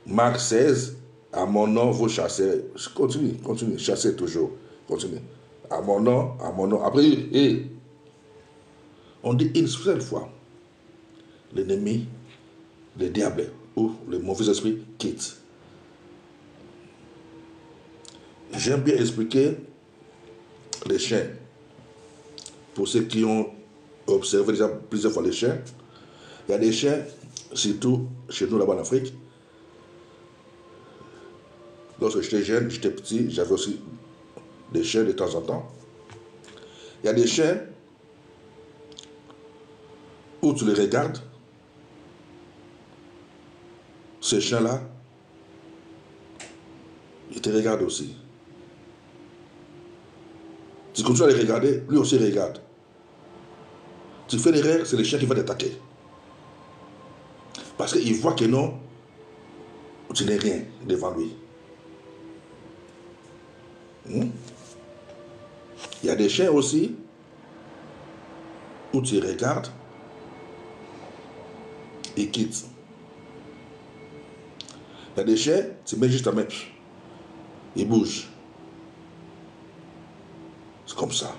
Marc 16, à mon nom, vous chassez. Continue, chassez toujours. Continue. À mon nom. Après, on dit une seule fois, l'ennemi, le diable ou le mauvais esprit quitte. J'aime bien expliquer les chiens. Pour ceux qui ont observé déjà plusieurs fois les chiens, il y a des chiens, surtout chez nous là-bas en Afrique. Lorsque j'étais jeune, j'étais petit, j'avais aussi des chiens de temps en temps. Il y a des chiens où tu les regardes, ces chiens-là, ils te regardent aussi. Tu continues à les regarder, lui aussi regarde. Tu fais l'erreur, c'est le chien qui va t'attaquer. Parce qu'il voit que non, tu n'es rien devant lui. Il y a des chiens aussi où tu regardes, ils quittent. Il y a des chiens, tu mets juste ta main, ils bougent. C'est comme ça.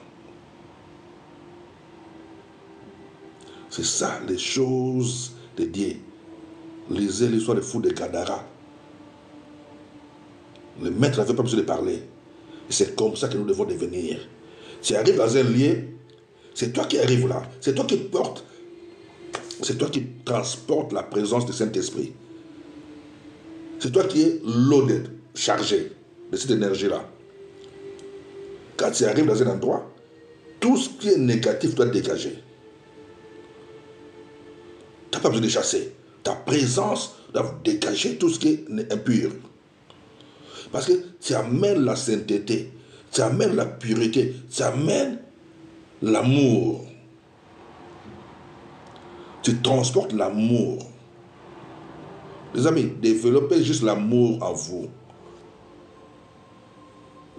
C'est ça les choses de Dieu. Lisez l'histoire des fous de Gadara. Le maître n'avait pas besoin de parler. Et c'est comme ça que nous devons devenir. Tu arrives dans un lieu, c'est toi qui arrives là. C'est toi qui portes, c'est toi qui transportes la présence du Saint-Esprit. C'est toi qui es loaded, chargé de cette énergie-là. Quand tu arrives dans un endroit, tout ce qui est négatif doit dégager. Tu n'as pas besoin de chasser. Ta présence doit dégager tout ce qui est impur. Parce que tu amènes la sainteté, tu amènes la pureté, tu amènes l'amour. Tu transportes l'amour. Les amis, développez juste l'amour en vous.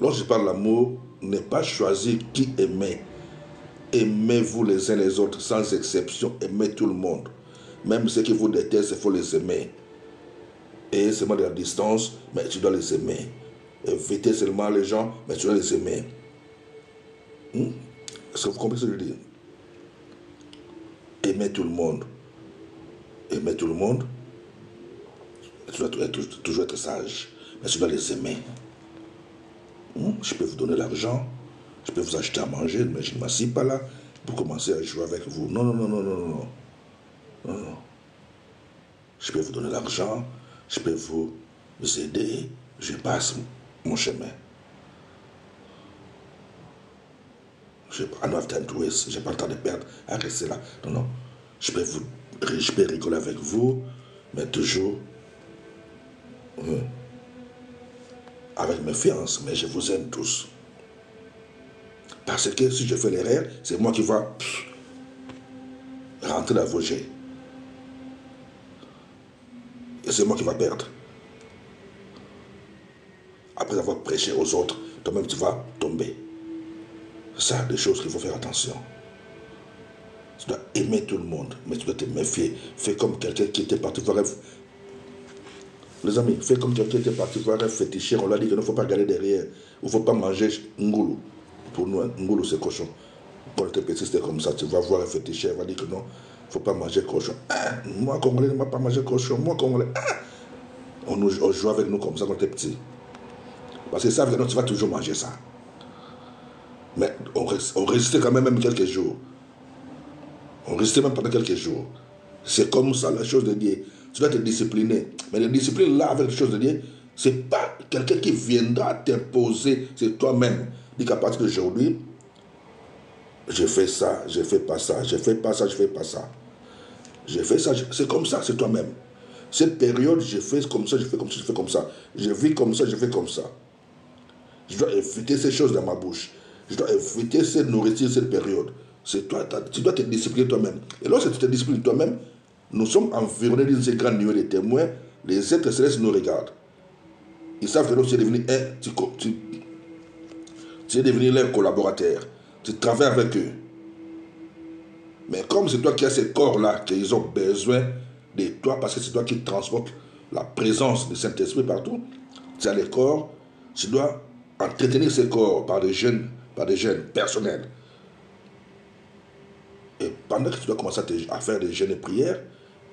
Lorsque je parle d'amour, ne pas choisir qui aimer. Aimez-vous les uns les autres, sans exception. Aimez tout le monde. Même ceux qui vous détestent, il faut les aimer. Et seulement de la distance, mais tu dois les aimer. Éviter seulement les gens, mais tu dois les aimer. Est-ce que vous comprenez ce que je veux dire? Aimez tout le monde. Aimez tout le monde. Tu dois toujours être sage. Mais tu dois les aimer. Je peux vous donner l'argent. Je peux vous acheter à manger. Mais je ne m'assieds pas là pour commencer à jouer avec vous. Non, non, non, non, non, non. Non, non. Je peux vous donner l'argent. Je peux vous aider. Je passe mon chemin. Je n'ai pas le temps de perdre à rester là. Non, non. Je peux rigoler avec vous, mais toujours avec méfiance. Mais je vous aime tous. Parce que si je fais l'erreur, c'est moi qui vais rentrer dans vos jets. Et c'est moi qui vais perdre. Après avoir prêché aux autres, toi-même tu vas tomber. C'est ça des choses qu'il faut faire attention. Tu dois aimer tout le monde, mais tu dois te méfier. Fais comme quelqu'un qui était parti voir un... Les amis, fais comme quelqu'un qui était parti voir un féticheur. On lui a dit qu'il ne faut pas regarder derrière. Il ne faut pas manger ngoulou. Pour nous, ngoulou c'est cochon. Quand on était petit, c'était comme ça. Tu vas voir un féticheur, il va dire que non, il ne faut pas manger cochon. Ah, moi, Congolais, ne m'a pas mangé cochon. Moi, Congolais, on joue avec nous comme ça quand on était petit. Parce qu'ils savent que non, tu vas toujours manger ça. Mais on résistait quand même quelques jours. On résistait même pendant quelques jours. C'est comme ça la chose de Dieu. Tu dois te discipliner. Mais la discipline là avec les choses de Dieu, ce n'est pas quelqu'un qui viendra t'imposer, c'est toi-même. Dis qu'à partir d'aujourd'hui, je fais ça, je ne fais pas ça, je ne fais pas ça, je ne fais pas ça. Je fais ça, c'est comme ça, c'est toi-même. Cette période, je fais comme ça, je fais comme ça, je fais comme ça. Je vis comme ça, je fais comme ça. Je dois éviter ces choses dans ma bouche. Je dois éviter cette nourriture, cette période. C'est toi, tu dois te discipliner toi-même. Et lorsque tu te disciplines toi-même, nous sommes environnés d'une grande nuée de témoins. Les êtres célestes nous regardent. Ils savent que tu es devenu tu es devenu leur collaborateur. Tu travailles avec eux. Mais comme c'est toi qui as ces corps-là, qu'ils ont besoin de toi, parce que c'est toi qui transportes la présence du Saint-Esprit partout, tu as les corps, tu dois entretenir ces corps par des jeunes personnels. Et pendant que tu dois commencer à faire des jeûnes et prières,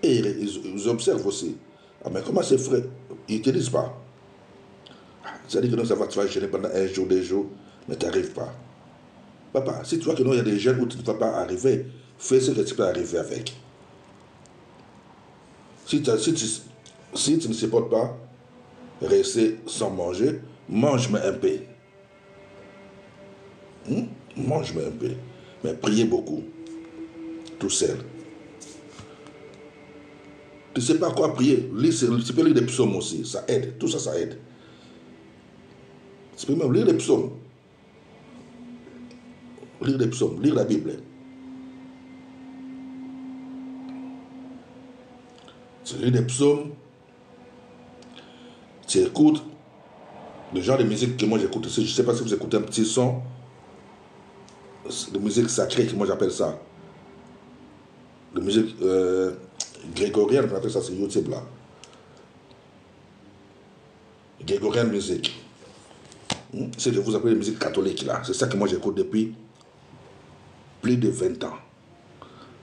et ils observent aussi. Ah, mais comment c'est frère? Ils ne te disent pas. C'est-à-dire que non, tu vas jeûner pendant un jour, 2 jours, mais tu n'arrives pas. Papa, si tu vois que non, il y a des jeûnes où tu ne vas pas arriver, fais ce que tu peux arriver avec. Si tu ne supportes pas rester sans manger, mange-moi un peu. Mange-moi un peu. Mais priez beaucoup. Tout seul. Tu ne sais pas quoi prier. Tu peux lire des psaumes aussi. Ça aide. Tout ça, ça aide. Tu peux même lire des psaumes. Lire des psaumes. Lire la Bible. Tu lis des psaumes. Tu écoutes le genre de musique que moi j'écoute. Je ne sais pas si vous écoutez un petit son de musique sacrée, que moi j'appelle ça. De musique grégorienne, on appelle ça sur YouTube là. Grégorienne musique. C'est ce que vous appelez la musique catholique là. C'est ça que moi j'écoute depuis plus de 20 ans.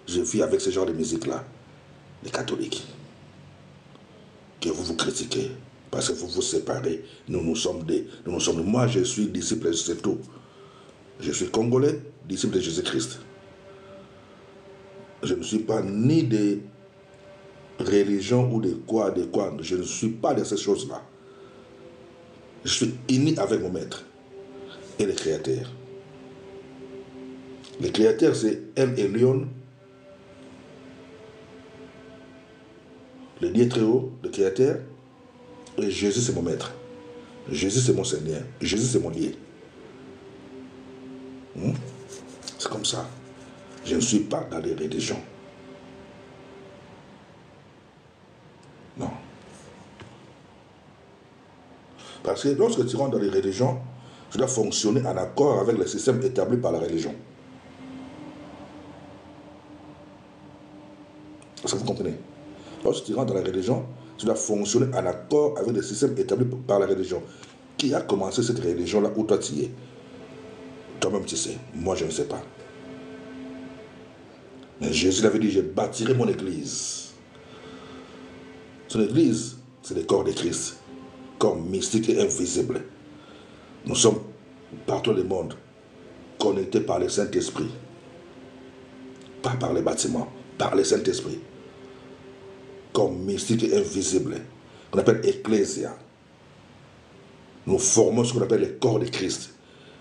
Je vis avec ce genre de musique là. Les catholiques. Que vous vous critiquez. Parce que vous vous séparez. Nous sommes moi je suis disciple, c'est tout. Je suis congolais, disciple de Jésus-Christ. Je ne suis pas ni de religion ou de quoi. Je ne suis pas de ces choses-là. Je suis uni avec mon maître et le Créateur. Le Créateur, c'est El Elyon, le Dieu très haut, le Créateur, et Jésus, c'est mon maître. Jésus, c'est mon Seigneur. Jésus, c'est mon Dieu. C'est comme ça. Je ne suis pas dans les religions. Non. Parce que lorsque tu rentres dans les religions, tu dois fonctionner en accord avec le système établi par la religion. Est-ce que vous comprenez? Lorsque tu rentres dans la religion, tu dois fonctionner en accord avec les systèmes établis par la religion. Qui a commencé cette religion-là où toi tu y es? Toi-même tu sais, moi je ne sais pas. Mais Jésus l'avait dit, je bâtirai mon église. Son église, c'est le corps de Christ, corps mystique et invisible. Nous sommes partout dans le monde, connectés par le Saint-Esprit. Pas par les bâtiments, par le Saint-Esprit. Corps mystique et invisible, qu'on appelle Ecclésia. Nous formons ce qu'on appelle le corps de Christ.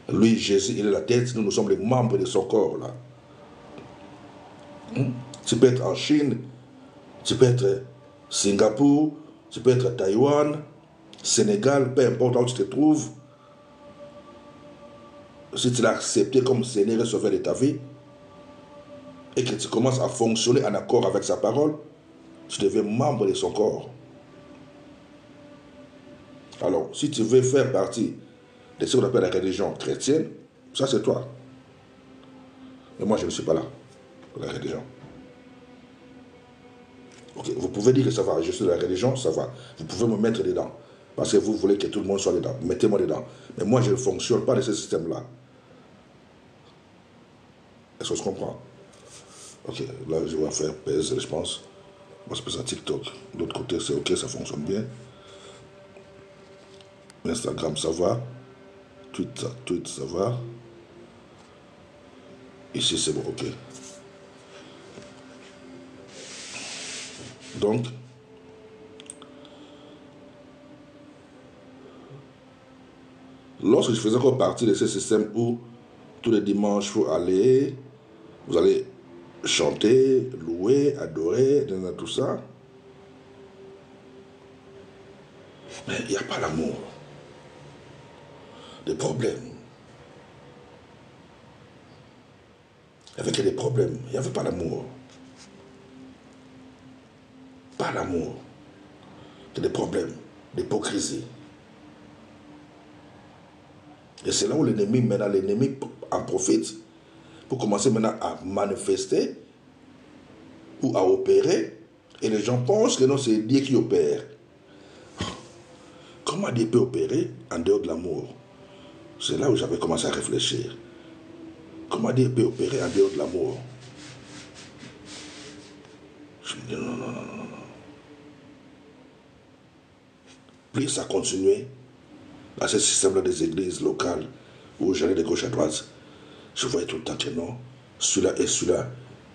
Lui, Jésus, il est la tête, nous sommes les membres de son corps là. Tu peux être en Chine, tu peux être Singapour, tu peux être à Taïwan, Sénégal, peu importe où tu te trouves. Si tu l'as accepté comme Seigneur et Sauveur de ta vie, et que tu commences à fonctionner en accord avec sa parole, tu deviens membre de son corps. Alors, si tu veux faire partie de ce qu'on appelle la religion chrétienne, ça c'est toi. Mais moi je ne suis pas là, pour la religion. Ok, vous pouvez dire que ça va, je suis de la religion, ça va. Vous pouvez me mettre dedans. Parce que vous voulez que tout le monde soit dedans. Mettez-moi dedans. Mais moi, je ne fonctionne pas de ce système-là. Est-ce que je comprends? Ok, là, je vais faire pèse, je pense. On va se passer à TikTok. De l'autre côté, c'est ok, ça fonctionne bien. Instagram, ça va. Tweet, ça va. Ici, c'est bon, ok. Donc, lorsque je faisais encore partie de ce système où tous les dimanches, il faut aller, vous allez chanter, louer, adorer, tout ça. Mais il n'y a pas l'amour. Des problèmes. Il n'y avait que des problèmes. Il n'y avait pas l'amour. Pas l'amour. C'est des problèmes, d'hypocrisie. Et c'est là où l'ennemi en profite pour commencer maintenant à manifester ou à opérer. Et les gens pensent que non, c'est Dieu qui opère. Comment Dieu peut opérer en dehors de l'amour? C'est là où j'avais commencé à réfléchir. Comment Dieu peut opérer en dehors de l'amour? Je me dis non. Plus ça continuait, dans ce système-là des églises locales, où j'allais de gauche à droite, je voyais tout le temps que non, celui-là et celui-là,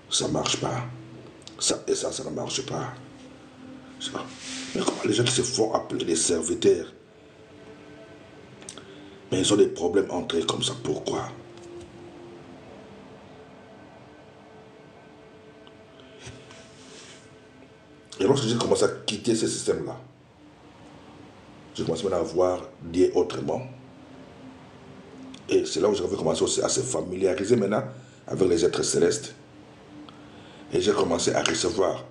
ça ne marche pas. Ça et ça ne marche pas. Mais comment les gens qui se font appeler des serviteurs, mais ils ont des problèmes entre eux comme ça, pourquoi? Et lorsque j'ai commencé à quitter ce système-là, j'ai commencé maintenant à voir Dieu autrement. Et c'est là où j'avais commencé aussi à se familiariser maintenant avec les êtres célestes. Et j'ai commencé à recevoir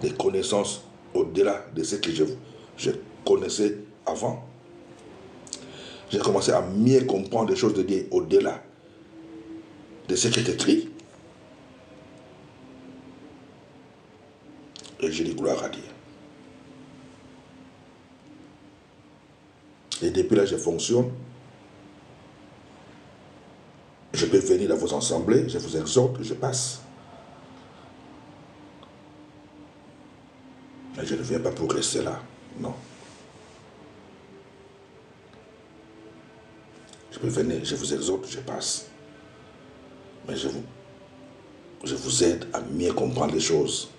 des connaissances au-delà de ce que je connaissais avant. J'ai commencé à mieux comprendre les choses de Dieu au-delà de ce qui est écrit. Et je dis gloire à Dieu. Et depuis là, je fonctionne. Je peux venir dans vos assemblées, je vous exhorte, je passe. Mais je ne viens pas pour rester là, non. Je peux venir, je vous exhorte, je passe. Mais je vous aide à mieux comprendre les choses.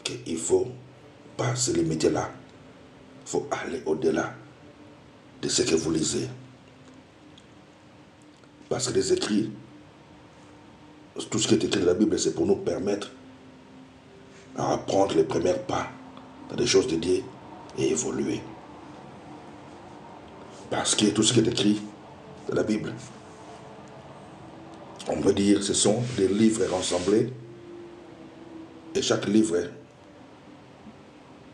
Qu'il ne faut pas se limiter là. Il faut aller au-delà de ce que vous lisez. Parce que les écrits, tout ce qui est écrit dans la Bible, c'est pour nous permettre à apprendre les premiers pas dans les choses de Dieu et évoluer. Parce que tout ce qui est écrit dans la Bible, on veut dire, ce sont des livres rassemblés. Et chaque livre,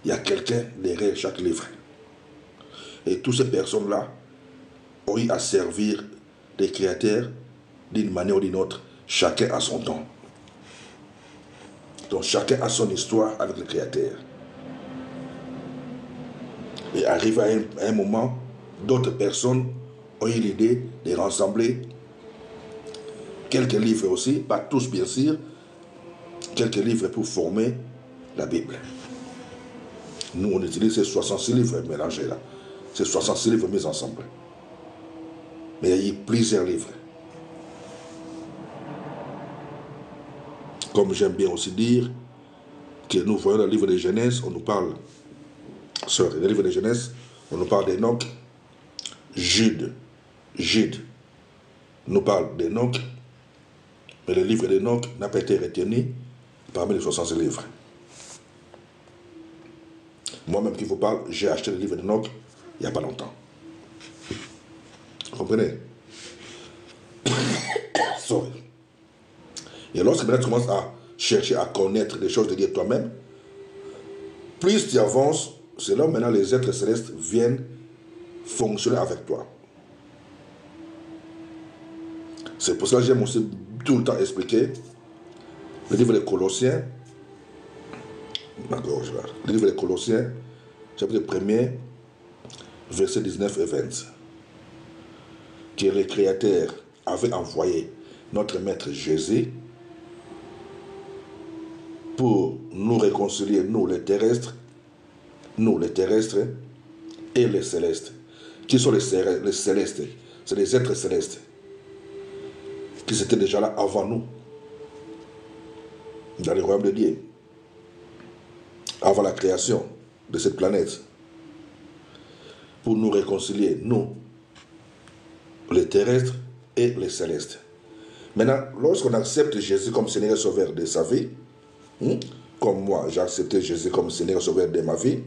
il y a quelqu'un derrière chaque livre. Et toutes ces personnes-là ont eu à servir des créateurs d'une manière ou d'une autre, chacun à son temps. Donc chacun a son histoire avec le Créateur. Et arrivé à un moment, d'autres personnes ont eu l'idée de rassembler quelques livres aussi, pas tous bien sûr, quelques livres pour former la Bible. Nous, on utilise ces 66 livres mélangés là. Ces 66 livres mis ensemble. Mais il y a eu plusieurs livres. Comme j'aime bien aussi dire, que nous voyons dans le livre de Genèse, on nous parle, le livre de Genèse, on nous parle d'Enoch, Jude nous parle d'Enoch, mais le livre d'Enoch n'a pas été retenu parmi les 66 livres. Moi-même qui vous parle, j'ai acheté le livre d'Enoch il n'y a pas longtemps. Vous comprenez? Sorry. Et lorsque tu commences à chercher à connaître les choses de Dieu toi-même, plus tu avances, c'est là où maintenant les êtres célestes viennent fonctionner avec toi. C'est pour cela que j'aime aussi tout le temps expliquer le livre des Colossiens. Le livre des Colossiens, chapitre 1er, versets 19 et 20. Que le Créateur avait envoyé notre Maître Jésus pour nous réconcilier, nous les terrestres et les célestes. Qui sont les célestes? C'est les êtres célestes qui étaient déjà là avant nous, dans le royaume de Dieu, avant la création de cette planète, pour nous réconcilier, nous, les terrestres et les célestes. Maintenant, lorsqu'on accepte Jésus comme Seigneur et Sauveur de sa vie, comme moi, j'ai accepté Jésus comme Seigneur et Sauveur de ma vie,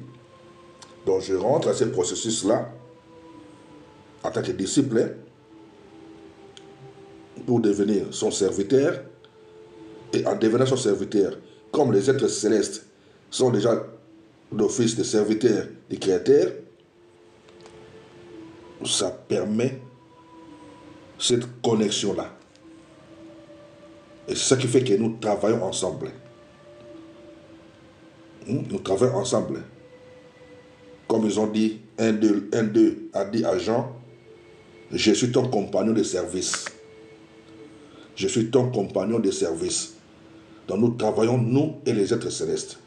donc je rentre à ce processus-là en tant que disciple pour devenir son serviteur. Et en devenant son serviteur, comme les êtres célestes sont déjà d'office de serviteurs du Créateur, ça permet cette connexion-là. Et c'est ça qui fait que nous travaillons ensemble. Nous travaillons ensemble. Comme ils ont dit, un d'eux a dit à Jean, je suis ton compagnon de service. Je suis ton compagnon de service. Donc nous travaillons, nous et les êtres célestes.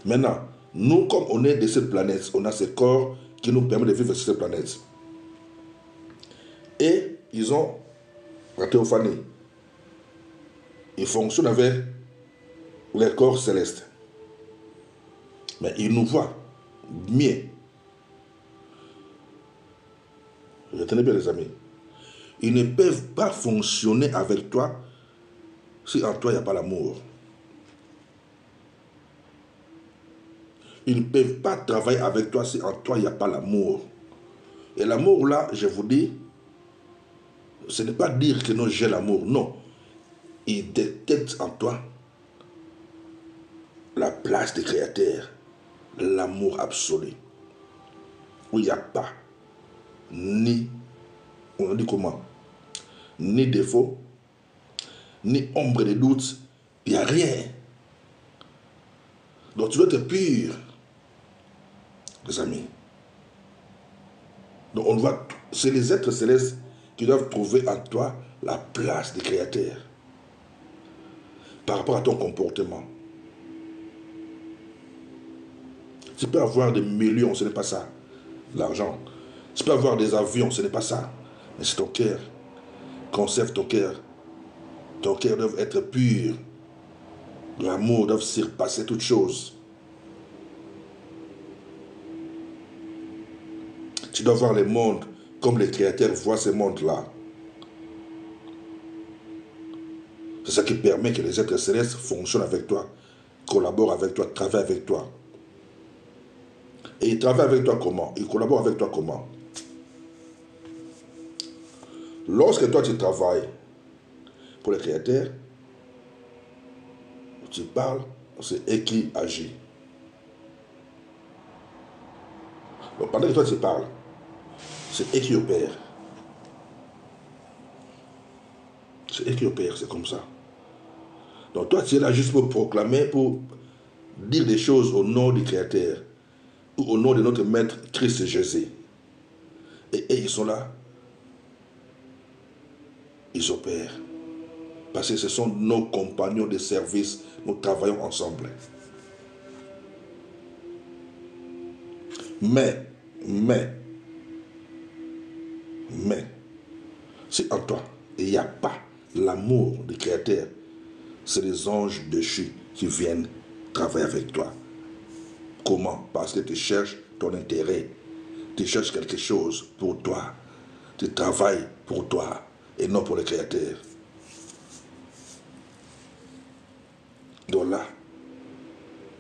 Maintenant, nous, comme on est de cette planète, on a ce corps qui nous permet de vivre sur cette planète. Et ils ont la théophanie. Ils fonctionnent avec les corps célestes. Mais ils nous voient mieux. Retenez bien les amis. Ils ne peuvent pas fonctionner avec toi si en toi il n'y a pas l'amour. Ils ne peuvent pas travailler avec toi si en toi il n'y a pas l'amour. Et l'amour là, je vous dis, ce n'est pas dire que non, j'ai l'amour. Non. Ils détectent en toi la place du Créateur, l'amour absolu. Où il n'y a pas ni, on dit comment, ni défaut, ni ombre de doute, il n'y a rien. Donc tu dois être pur, les amis. Donc on voit, c'est les êtres célestes qui doivent trouver en toi la place du Créateur par rapport à ton comportement. Tu peux avoir des millions, ce n'est pas ça, l'argent. Tu peux avoir des avions, ce n'est pas ça. Mais c'est ton cœur. Conserve ton cœur. Ton cœur doit être pur. L'amour doit surpasser toute chose. Tu dois voir le monde comme le Créateur voit ce monde-là. C'est ça qui permet que les êtres célestes fonctionnent avec toi, collaborent avec toi, travaillent avec toi. Et ils travaillent avec toi comment? Ils collaborent avec toi comment? Lorsque toi tu travailles pour le Créateur, tu parles, c'est eux qui agit. Donc pendant que toi tu parles, c'est eux qui opèrent. C'est eux qui opèrent, c'est comme ça. Donc toi, tu es là juste pour proclamer, pour dire des choses au nom du Créateur, ou au nom de notre Maître Christ Jésus. Et ils sont là, ils opèrent. Parce que ce sont nos compagnons de service, nous travaillons ensemble. Mais, si en toi, il n'y a pas l'amour du Créateur, c'est les anges déchus qui viennent travailler avec toi. Comment? Parce que tu cherches ton intérêt. Tu cherches quelque chose pour toi. Tu travailles pour toi et non pour le Créateur. Donc là,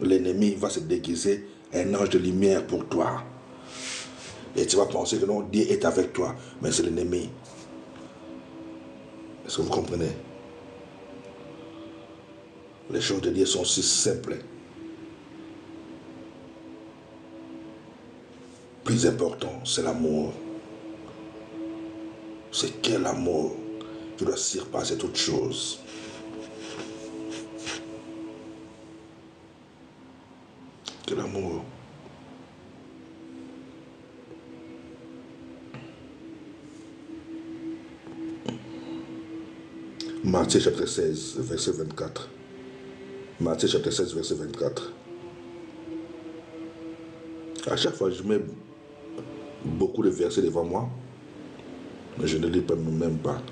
l'ennemi va se déguiser un ange de lumière pour toi. Et tu vas penser que non, Dieu est avec toi, mais c'est l'ennemi. Est-ce que vous comprenez? Les choses de Dieu sont si simples. Plus important, c'est l'amour. C'est quel amour qui doit surpasser toute chose. Quel amour. Matthieu chapitre 16, verset 24. Matthieu chapitre 16, verset 24. À chaque fois, je mets beaucoup de versets devant moi, mais je ne lis pas même pas.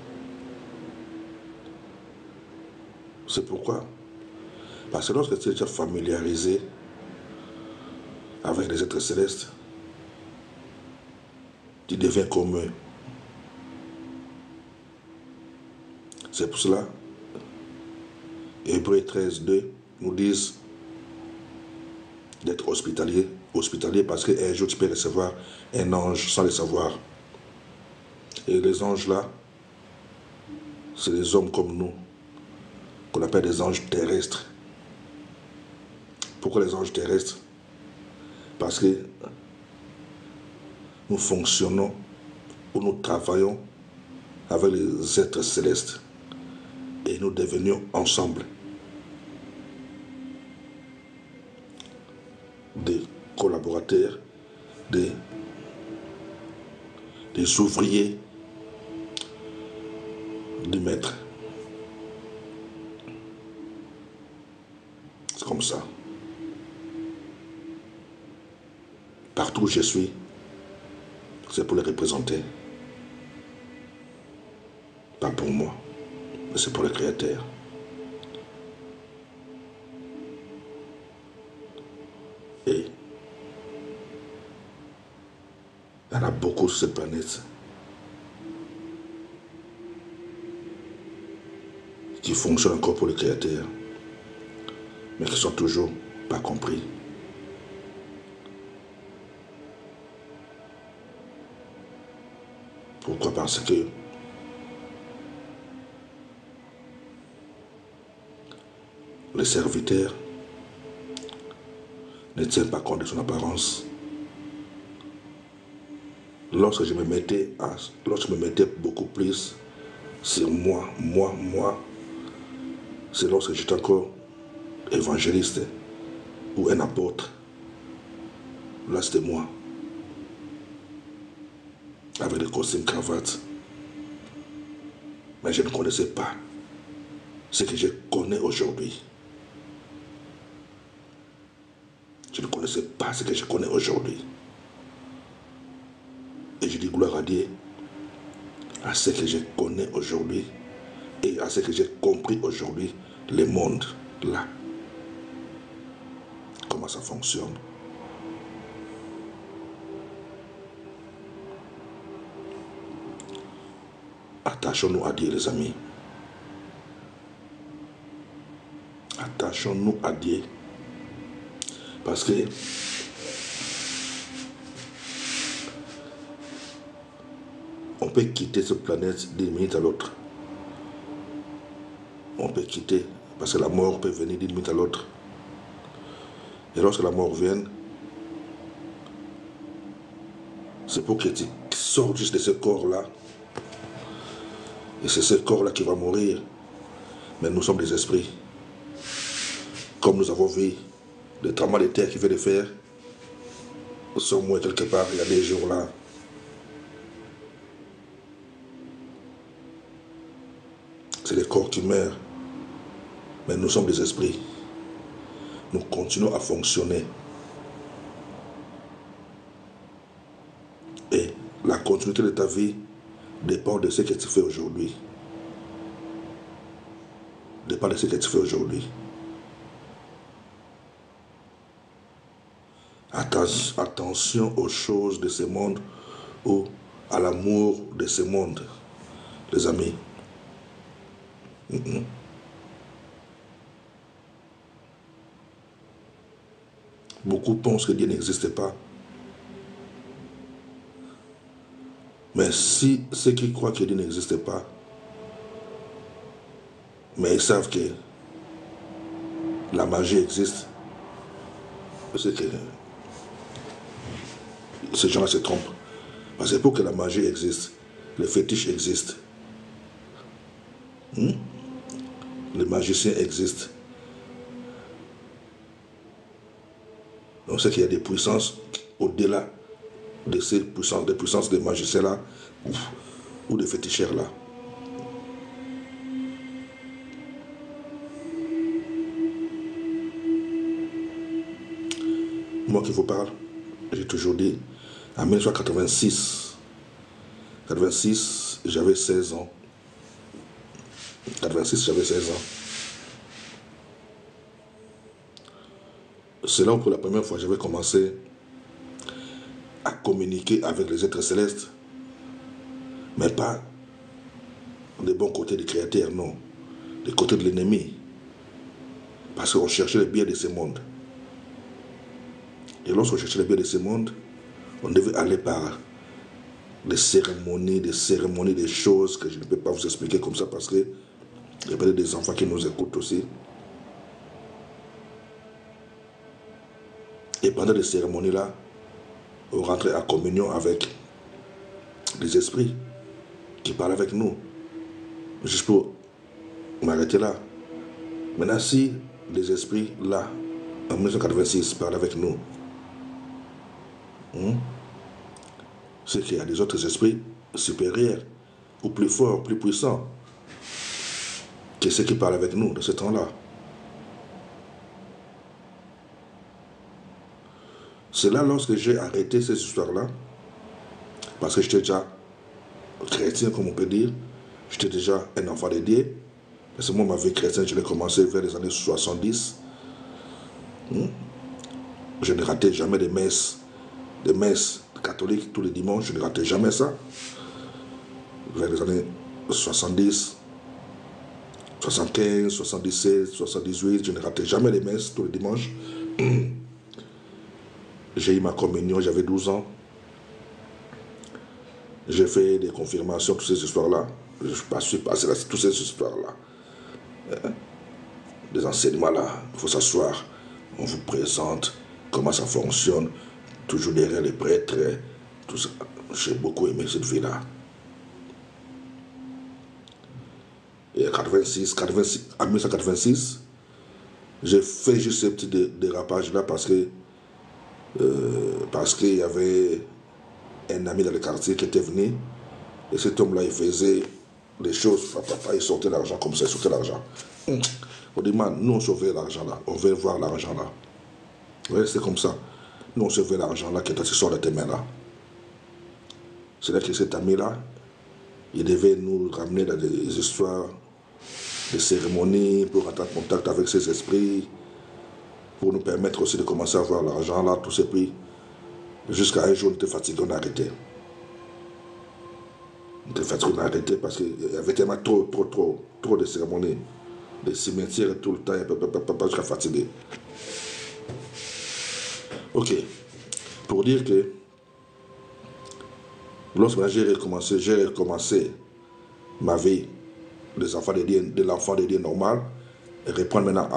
C'est pourquoi? Parce que lorsque tu es déjà familiarisé avec les êtres célestes, tu deviens comme eux. C'est pour cela, Hébreux 13, 2 nous disent d'être hospitalier parce qu'un jour tu peux recevoir un ange sans le savoir. Et les anges là, c'est des hommes comme nous, qu'on appelle des anges terrestres. Pourquoi les anges terrestres? Parce que nous fonctionnons ou nous travaillons avec les êtres célestes et nous devenions ensemble des collaborateurs, des ouvriers du maître. C'est comme ça. Partout où je suis, c'est pour les représenter. Pas pour moi, mais c'est pour le Créateur. Et il y en a beaucoup sur cette planète qui fonctionnent encore pour le Créateur, mais qui sont toujours pas compris. Pourquoi? Parce que le serviteur ne tient pas compte de son apparence. Lorsque je me mettais beaucoup plus sur moi, c'est lorsque j'étais encore évangéliste ou un apôtre. Là, c'était moi, avec des costumes cravates. Mais je ne connaissais pas ce que je connais aujourd'hui. Je ne connaissais pas ce que je connais aujourd'hui. Et je dis gloire à Dieu, à ce que je connais aujourd'hui et à ce que j'ai compris aujourd'hui, le monde, là. Comment ça fonctionne. Attachons-nous à Dieu, les amis. Attachons-nous à Dieu. Parce que on peut quitter cette planète d'une minute à l'autre. On peut quitter, parce que la mort peut venir d'une minute à l'autre. Et lorsque la mort vient, c'est pour que tu sortes juste de ce corps-là. Et c'est ce corps-là qui va mourir. Mais nous sommes des esprits. comme nous avons vu le tremblement de terre qui vient de faire, sommes quelque part, il y a des jours là. C'est les corps qui meurent. Mais nous sommes des esprits. Nous continuons à fonctionner. Et la continuité de ta vie dépend de ce que tu fais aujourd'hui. Dépend de ce que tu fais aujourd'hui. Attention aux choses de ce monde ou à l'amour de ce monde, les amis. Beaucoup pensent que Dieu n'existe pas. Mais si ceux qui croient que Dieu n'existe pas, mais ils savent que la magie existe, c'est que ces gens-là se trompent. Parce que pour que la magie existe, le fétiche existe. Les magiciens existent. On sait qu'il y a des puissances au-delà de ces puissances, des puissances des magiciens-là ou des féticheurs-là. Moi qui vous parle, j'ai toujours dit, en 1986, j'avais 16 ans. 86, j'avais 16 ans. C'est là où pour la première fois j'avais commencé à communiquer avec les êtres célestes, mais pas des bons côtés du Créateur, non, des côtés de l'ennemi, parce qu'on cherchait le bien de ce monde. Et lorsqu'on cherchait le bien de ce monde, on devait aller par des cérémonies, des choses que je ne peux pas vous expliquer comme ça parce que il y a peut-être des enfants qui nous écoutent aussi. Et pendant les cérémonies-là, on rentrait en communion avec les esprits qui parlent avec nous. Juste pour m'arrêter là. Maintenant, si les esprits, là, en 1986, parlent avec nous, c'est qu'il y a des autres esprits supérieurs, ou plus forts, plus puissants, que ceux qui parlent avec nous de ce temps-là. C'est là lorsque j'ai arrêté ces histoires-là, parce que j'étais déjà chrétien, comme on peut dire, j'étais déjà un enfant de Dieu. Parce que moi, ma vie chrétienne, je l'ai commencé vers les années 70. Je ne ratais jamais des messes catholiques tous les dimanches, je ne ratais jamais ça. Vers les années 70, 75, 77, 78, je ne ratais jamais les messes tous les dimanches. J'ai eu ma communion, j'avais 12 ans. J'ai fait des confirmations, toutes ces histoires-là. Je suis passé là, toutes ces histoires-là. Des enseignements-là, il faut s'asseoir. On vous présente comment ça fonctionne. Toujours derrière les prêtres, tout ça. J'ai beaucoup aimé cette vie-là. Et en 1986, j'ai fait juste ce petit dérapage-là parce qu'il y avait un ami dans le quartier qui était venu. Et cet homme-là, il faisait des choses. Papa, il sortait l'argent comme ça, il sortait l'argent. On dit, man, nous on sauvait l'argent là. On veut voir l'argent là. Oui, c'est comme ça. Nous on sauvait l'argent là qui est sort de tes mains là. C'est-à-dire que cet ami-là, il devait nous ramener dans des histoires, des cérémonies, pour entrer en contact avec ces esprits, pour nous permettre aussi de commencer à voir l'argent là, tous ces prix. Jusqu'à un jour, on était fatigué, on a arrêté. On était fatigué, on a arrêté parce qu'il y avait tellement trop de cérémonies, des cimetières tout le temps, papa jusqu'à fatigué. Ok. Pour dire que lorsque j'ai recommencé ma vie de l'enfant de Dieu normal, et reprendre maintenant,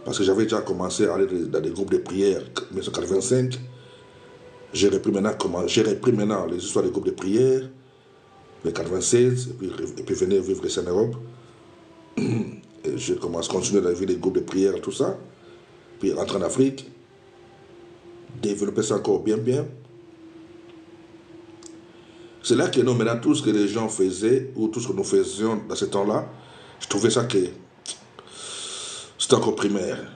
parce que j'avais déjà commencé à aller dans des groupes de prière en 1985. J'ai repris maintenant les histoires des groupes de prière, les 96, et puis venir vivre ici en Europe. Et je commence à continuer à vivre des groupes de prière, tout ça. puis rentrer en Afrique, développer ça encore bien. C'est là que nous, maintenant, tout ce que les gens faisaient, ou tout ce que nous faisions dans ce temps-là, je trouvais ça que c'était encore primaire.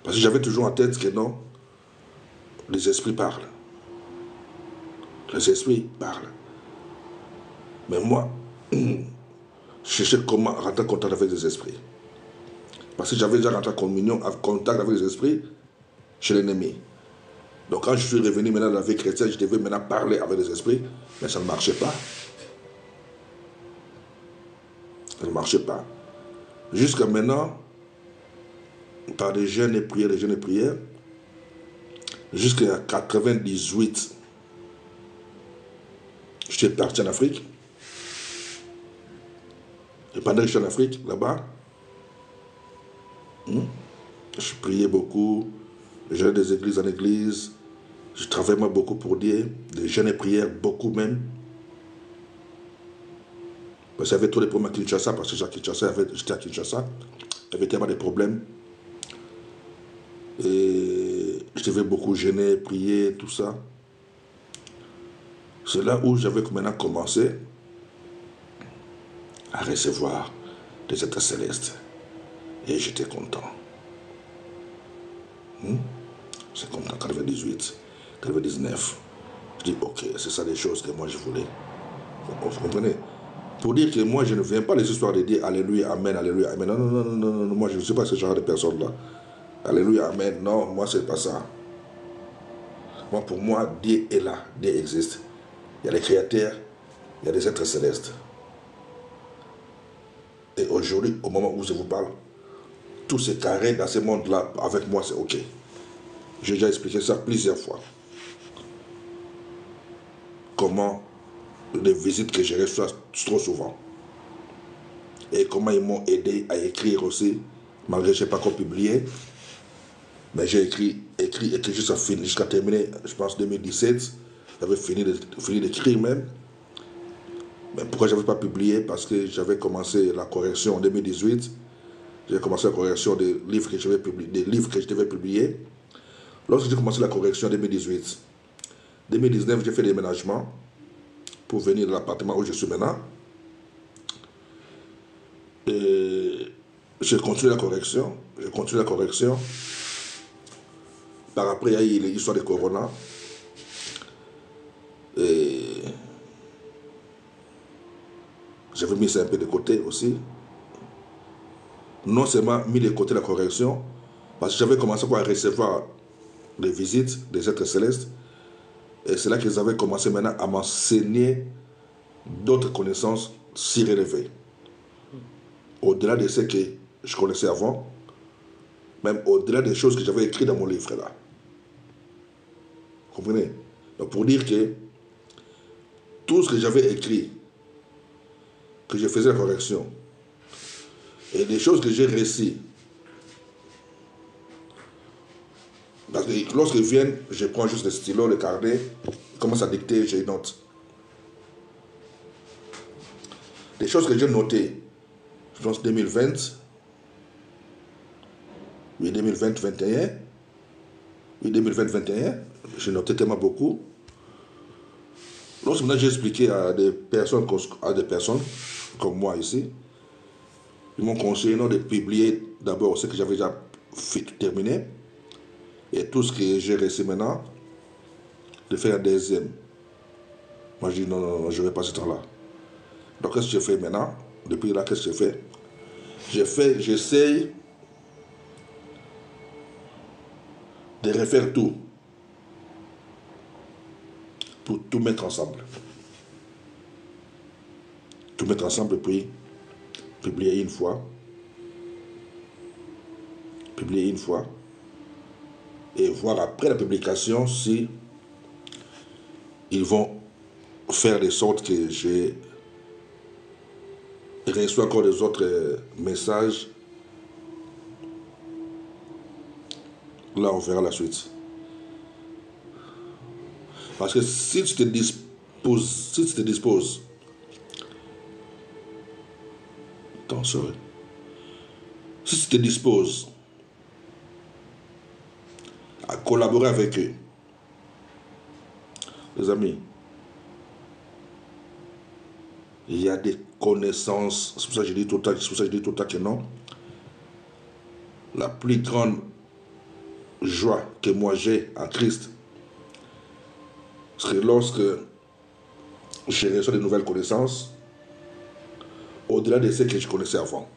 Parce que j'avais toujours en tête que non, les esprits parlent. Les esprits parlent. Mais moi, je cherchais comment rentrer en contact avec les esprits. Parce que j'avais déjà rentré en contact avec les esprits chez l'ennemi. Donc quand je suis revenu maintenant dans la vie chrétienne, je devais maintenant parler avec les esprits, mais ça ne marchait pas. Ça ne marchait pas. Jusqu'à maintenant, par des jeûnes et prières, jusqu'à 98, j'étais parti en Afrique. Et pendant que je suis en Afrique, là-bas, je priais beaucoup, j'allais des églises en église, je travaillais beaucoup pour Dieu, des jeûnes et prières, beaucoup même. Parce qu'il y avait tous les problèmes à Kinshasa, parce que j'étais à Kinshasa, il y avait tellement de problèmes. Et je devais beaucoup jeûner, prier, tout ça. C'est là où j'avais maintenant commencé à recevoir des êtres célestes. Et j'étais content. C'est content, 98, 99. Je dis, ok, c'est ça les choses que moi je voulais. Vous comprenez? Pour dire que moi je ne viens pas des histoires de dire Alléluia, Amen, Alléluia, Amen. Non, moi je ne suis pas ce genre de personne-là. Alléluia, Amen, non, moi c'est pas ça. Moi, pour moi, Dieu est là, Dieu existe. Il y a les créateurs, il y a des êtres célestes. Et aujourd'hui, au moment où je vous parle, tout ce carré dans ce monde-là, avec moi, c'est ok. J'ai déjà expliqué ça plusieurs fois. Comment les visites que j'ai reçues trop souvent. Et comment ils m'ont aidé à écrire aussi, malgré que je n'ai pas encore publié. Mais j'ai écrit jusqu'à terminer, je pense 2017. J'avais fini d'écrire même. Mais pourquoi je n'avais pas publié? Parce que j'avais commencé la correction en 2018. J'ai commencé la correction des livres que je devais publier. Lorsque j'ai commencé la correction en 2018, 2019, j'ai fait des déménagements pour venir dans l'appartement où je suis maintenant. Et j'ai continué la correction. Par après, il y a eu l'histoire de Corona. Et j'avais mis ça un peu de côté aussi. Non seulement mis de côté la correction, parce que j'avais commencé à recevoir des visites des êtres célestes. Et c'est là qu'ils avaient commencé maintenant à m'enseigner d'autres connaissances si relevées. Au-delà de ce que je connaissais avant, même au-delà des choses que j'avais écrites dans mon livre là. Vous comprenez? Donc pour dire que tout ce que j'avais écrit, que je faisais la correction, et des choses que j'ai réussies, parce que lorsqu'ils viennent, je prends juste le stylo, le carnet, je commence à dicter, j'ai une note. Des choses que j'ai notées, je pense 2020, oui 2020-21, oui 2020-21, j'ai noté tellement beaucoup. Lorsque j'ai expliqué à des personnes comme moi ici, ils m'ont conseillé non, de publier d'abord ce que j'avais déjà terminé, et tout ce que j'ai reçu maintenant, de faire un deuxième. Moi je dis non, je ne vais pas ce temps-là. Donc qu'est-ce que j'ai fait maintenant? Depuis là, qu'est-ce que j'ai fait? J'essaye de refaire tout. Pour tout mettre ensemble. Tout mettre ensemble, puis publier une fois. Et voir après la publication si ils vont faire de sorte que j'ai reçu encore des autres messages. Là, on verra la suite. Parce que si tu te disposes, attends, sorry. Si tu te disposes collaborer avec eux. Les amis, il y a des connaissances, c'est pour ça que je dis tout le temps que non. La plus grande joie que moi j'ai en Christ, c'est lorsque j'ai reçu de nouvelles connaissances, au-delà de ce que je connaissais avant.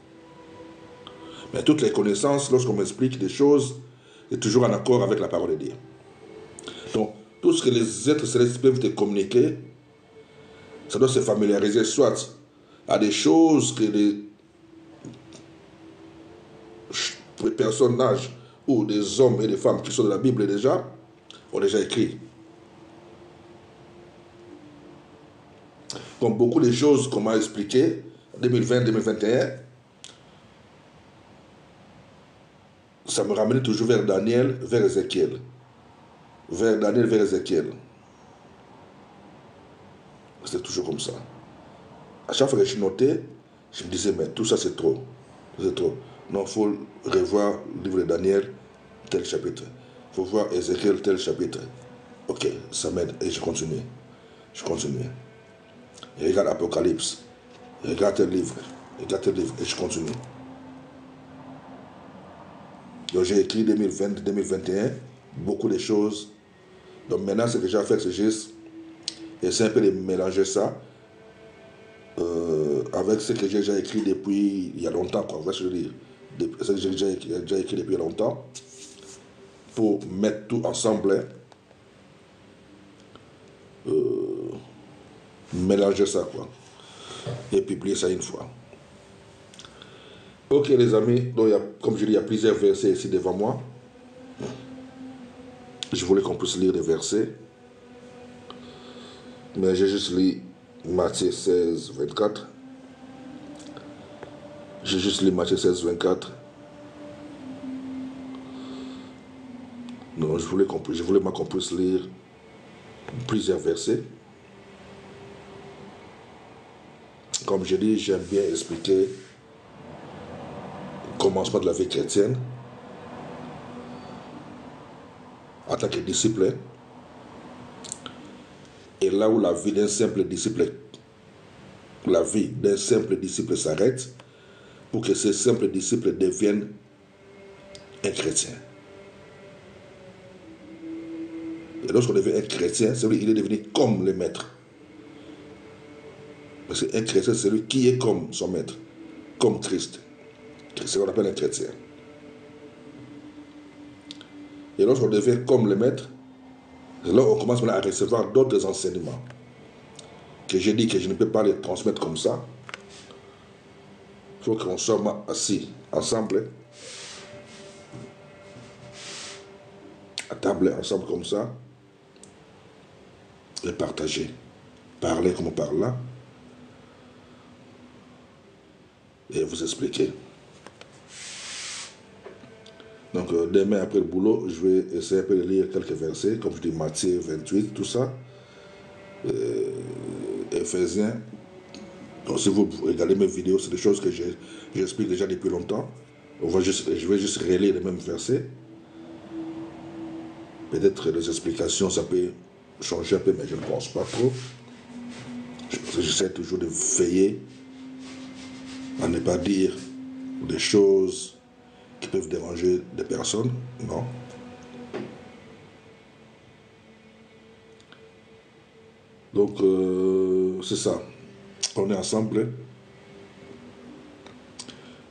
Mais toutes les connaissances, lorsqu'on m'explique des choses, c'est toujours en accord avec la parole de Dieu. Donc, tout ce que les êtres célestes peuvent te communiquer, ça doit se familiariser soit à des choses que les personnages ou des hommes et des femmes qui sont dans la Bible déjà ont déjà écrit. Comme beaucoup de choses qu'on m'a expliquées en 2020-2021, ça me ramenait toujours vers Daniel, vers Ézéchiel. Vers Daniel, vers Ézéchiel. C'était toujours comme ça. À chaque fois que je notais, je me disais, mais tout ça c'est trop. C'est trop. Non, il faut revoir le livre de Daniel, tel chapitre. Il faut voir Ézéchiel, tel chapitre. Ok, ça m'aide. Et je continue. Je continue. Je regarde Apocalypse. Je regarde tel livre. Je regarde tel livre. Et je continue. Donc j'ai écrit 2020-2021, beaucoup de choses. Donc maintenant, ce que j'ai à faire, c'est juste essayer un peu de mélanger ça avec ce que j'ai déjà écrit depuis il y a longtemps, quoi. Ce que je veux dire. Ce que j'ai déjà écrit depuis longtemps, pour mettre tout ensemble, mélanger ça, quoi, et publier ça une fois. Ok, les amis, donc comme je dis, il y a plusieurs versets ici devant moi. Je voulais qu'on puisse lire des versets, mais j'ai juste lu Matthieu 16, 24. J'ai juste lu Matthieu 16, 24. Non, je voulais qu'on puisse lire plusieurs versets. Comme je dis, j'aime bien expliquer le commencement de la vie chrétienne en tant que disciple. Et là où la vie d'un simple disciple s'arrête, pour que ce simple disciple devienne un chrétien. Et lorsqu'on devient un chrétien, c'est lui qu'il est devenu comme le maître. Parce qu'un chrétien, c'est lui qui est comme son maître, comme Christ. C'est ce qu'on appelle un chrétien. Et lorsqu'on devient comme le maître, là on commence maintenant à recevoir d'autres enseignements que j'ai dit que je ne peux pas les transmettre comme ça. Il faut qu'on soit assis ensemble, à table ensemble comme ça, et partager, parler comme on parle là, et vous expliquer. Donc demain après le boulot, je vais essayer un peu de lire quelques versets, comme je dis Matthieu 28, tout ça, Éphésiens. Donc si vous regardez mes vidéos, c'est des choses que j'explique déjà depuis longtemps. Je vais juste relire les mêmes versets. Peut-être les explications, ça peut changer un peu, mais je ne pense pas trop. J'essaie toujours de veiller à ne pas dire des choses qui peuvent déranger des personnes, non. Donc, c'est ça. On est ensemble.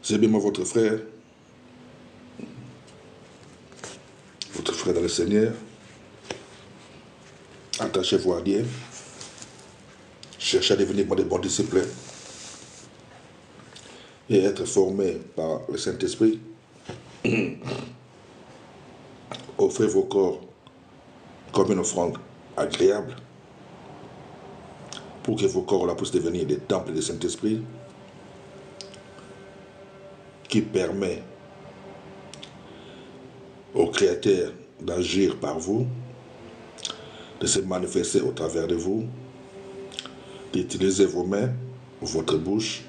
C'est bien moi, votre frère dans le Seigneur. Attachez-vous à Dieu. Cherchez à devenir des bons disciples et être formés par le Saint-Esprit. Offrez vos corps comme une offrande agréable pour que vos corps là puissent devenir des temples du Saint-Esprit qui permet au Créateur d'agir par vous, de se manifester au travers de vous, d'utiliser vos mains, votre bouche,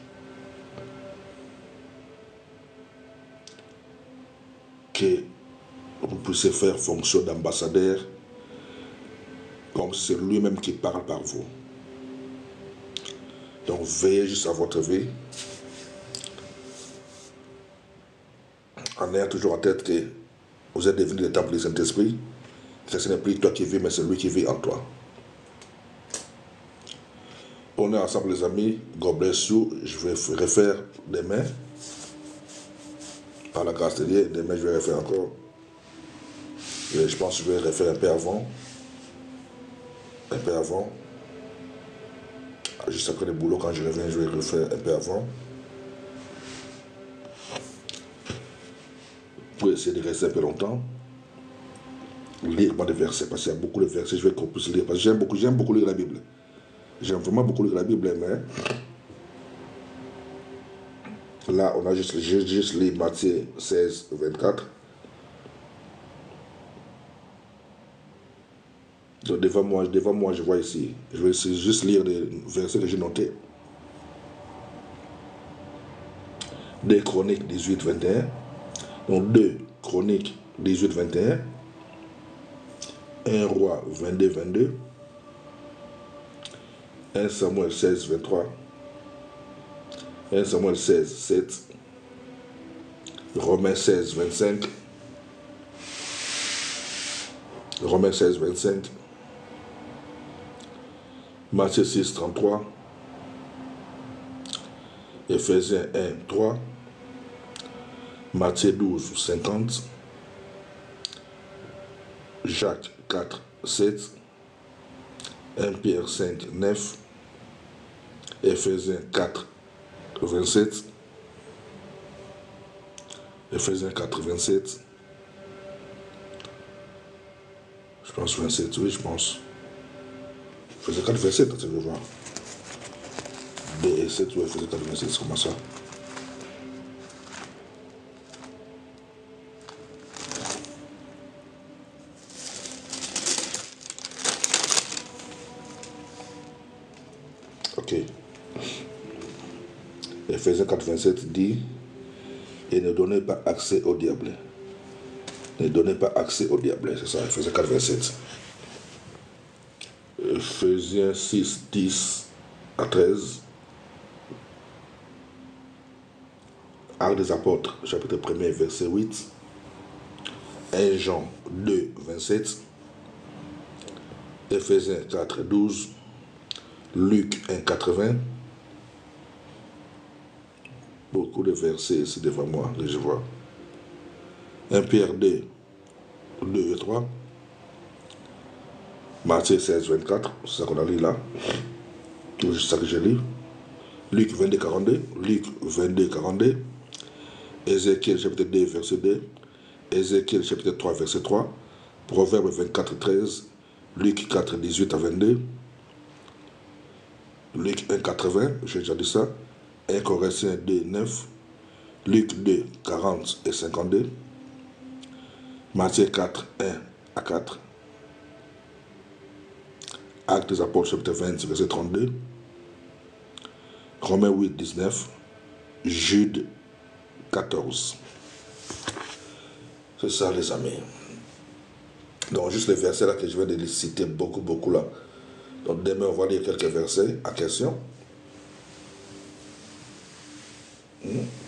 que vous puissiez faire fonction d'ambassadeur, comme c'est lui-même qui parle par vous. Donc veillez juste à votre vie, en ayant toujours en tête que vous êtes devenu le temple du Saint-Esprit, que ce n'est plus toi qui vis, mais c'est lui qui vit en toi. On est ensemble les amis, God bless you. Je vais refaire demain, par la grâce de Dieu, demain je vais refaire encore. Et je pense que je vais refaire un peu avant. Juste après le boulot, quand je reviens, je vais refaire un peu avant. Pour essayer de rester un peu longtemps. Lire des versets, parce qu'il y a beaucoup de versets, je vais qu'on puisse lire. Parce que j'aime beaucoup lire la Bible. J'aime vraiment beaucoup lire la Bible, mais là, on a juste lu Matthieu 16, 24. Donc devant moi, je vois ici. Je vais juste lire des versets que j'ai notés. 2 Chroniques 18, 21. Donc 2 Chroniques 18, 21. 1 Roi 22, 22. 1 Samuel 16, 23. 1 Samuel 16, 7. Romains 16, 25. Romains 16, 25. Matthieu 6, 33. Ephésiens 1, 3. Matthieu 12, 50. Jacques 4, 7. 1 Pierre 5, 9. Ephésiens 4, 27. Ephésiens 4, 27. Je pense 27, oui, je pense. Ephésiens 4, 27, attends, je vais voir. 2 et 7, oui, Ephésiens 4, 27, c'est comment ça? Ok. Ephésiens 4, 27 dit: et ne donnez pas accès au diable. Ne donnez pas accès au diable. C'est ça, Ephésiens 4, 27. Ephésiens 6, 10 à 13. Actes des Apôtres, chapitre 1er, verset 8. 1 Jean 2, 27. Ephésiens 4, 12. Luc 1, 80. Beaucoup de versets ici devant moi, que je vois. 1 Pierre 2, 2 et 3. Matthieu 16, 24. C'est ça qu'on a lu là. C'est juste ça que j'ai lu. Luc 22, 42. Luc 22, 42. Ézéchiel chapitre 2, verset 2. Ézéchiel chapitre 3, verset 3. Proverbe 24, 13. Luc 4, 18 à 22. Luc 1, 80. J'ai déjà dit ça. 1 Corinthiens 2, 9. Luc 2, 40 et 52. Matthieu 4, 1 à 4. Actes des Apôtres chapitre 20, verset 32. Romains 8, 19. Jude 14. C'est ça les amis. Donc juste les versets là que je viens de les citer beaucoup là. Donc demain on va lire quelques versets à question.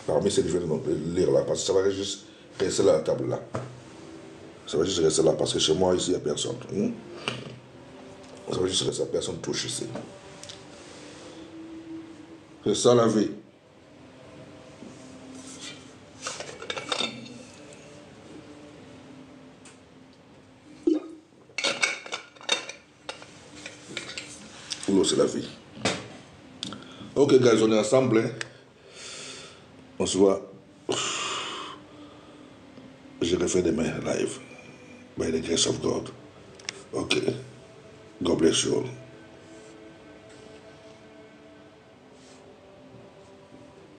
Parmi ceux que je viens de lire là, parce que ça va juste rester là à la table là. Ça va juste rester là parce que chez moi ici il n'y a personne. Ça va juste rester là, personne touche ici. C'est ça la vie. L'eau c'est la vie. Ok guys, on est ensemble. Hein? On se voit. Je refais demain live. By the grace of God. Ok. God bless you all.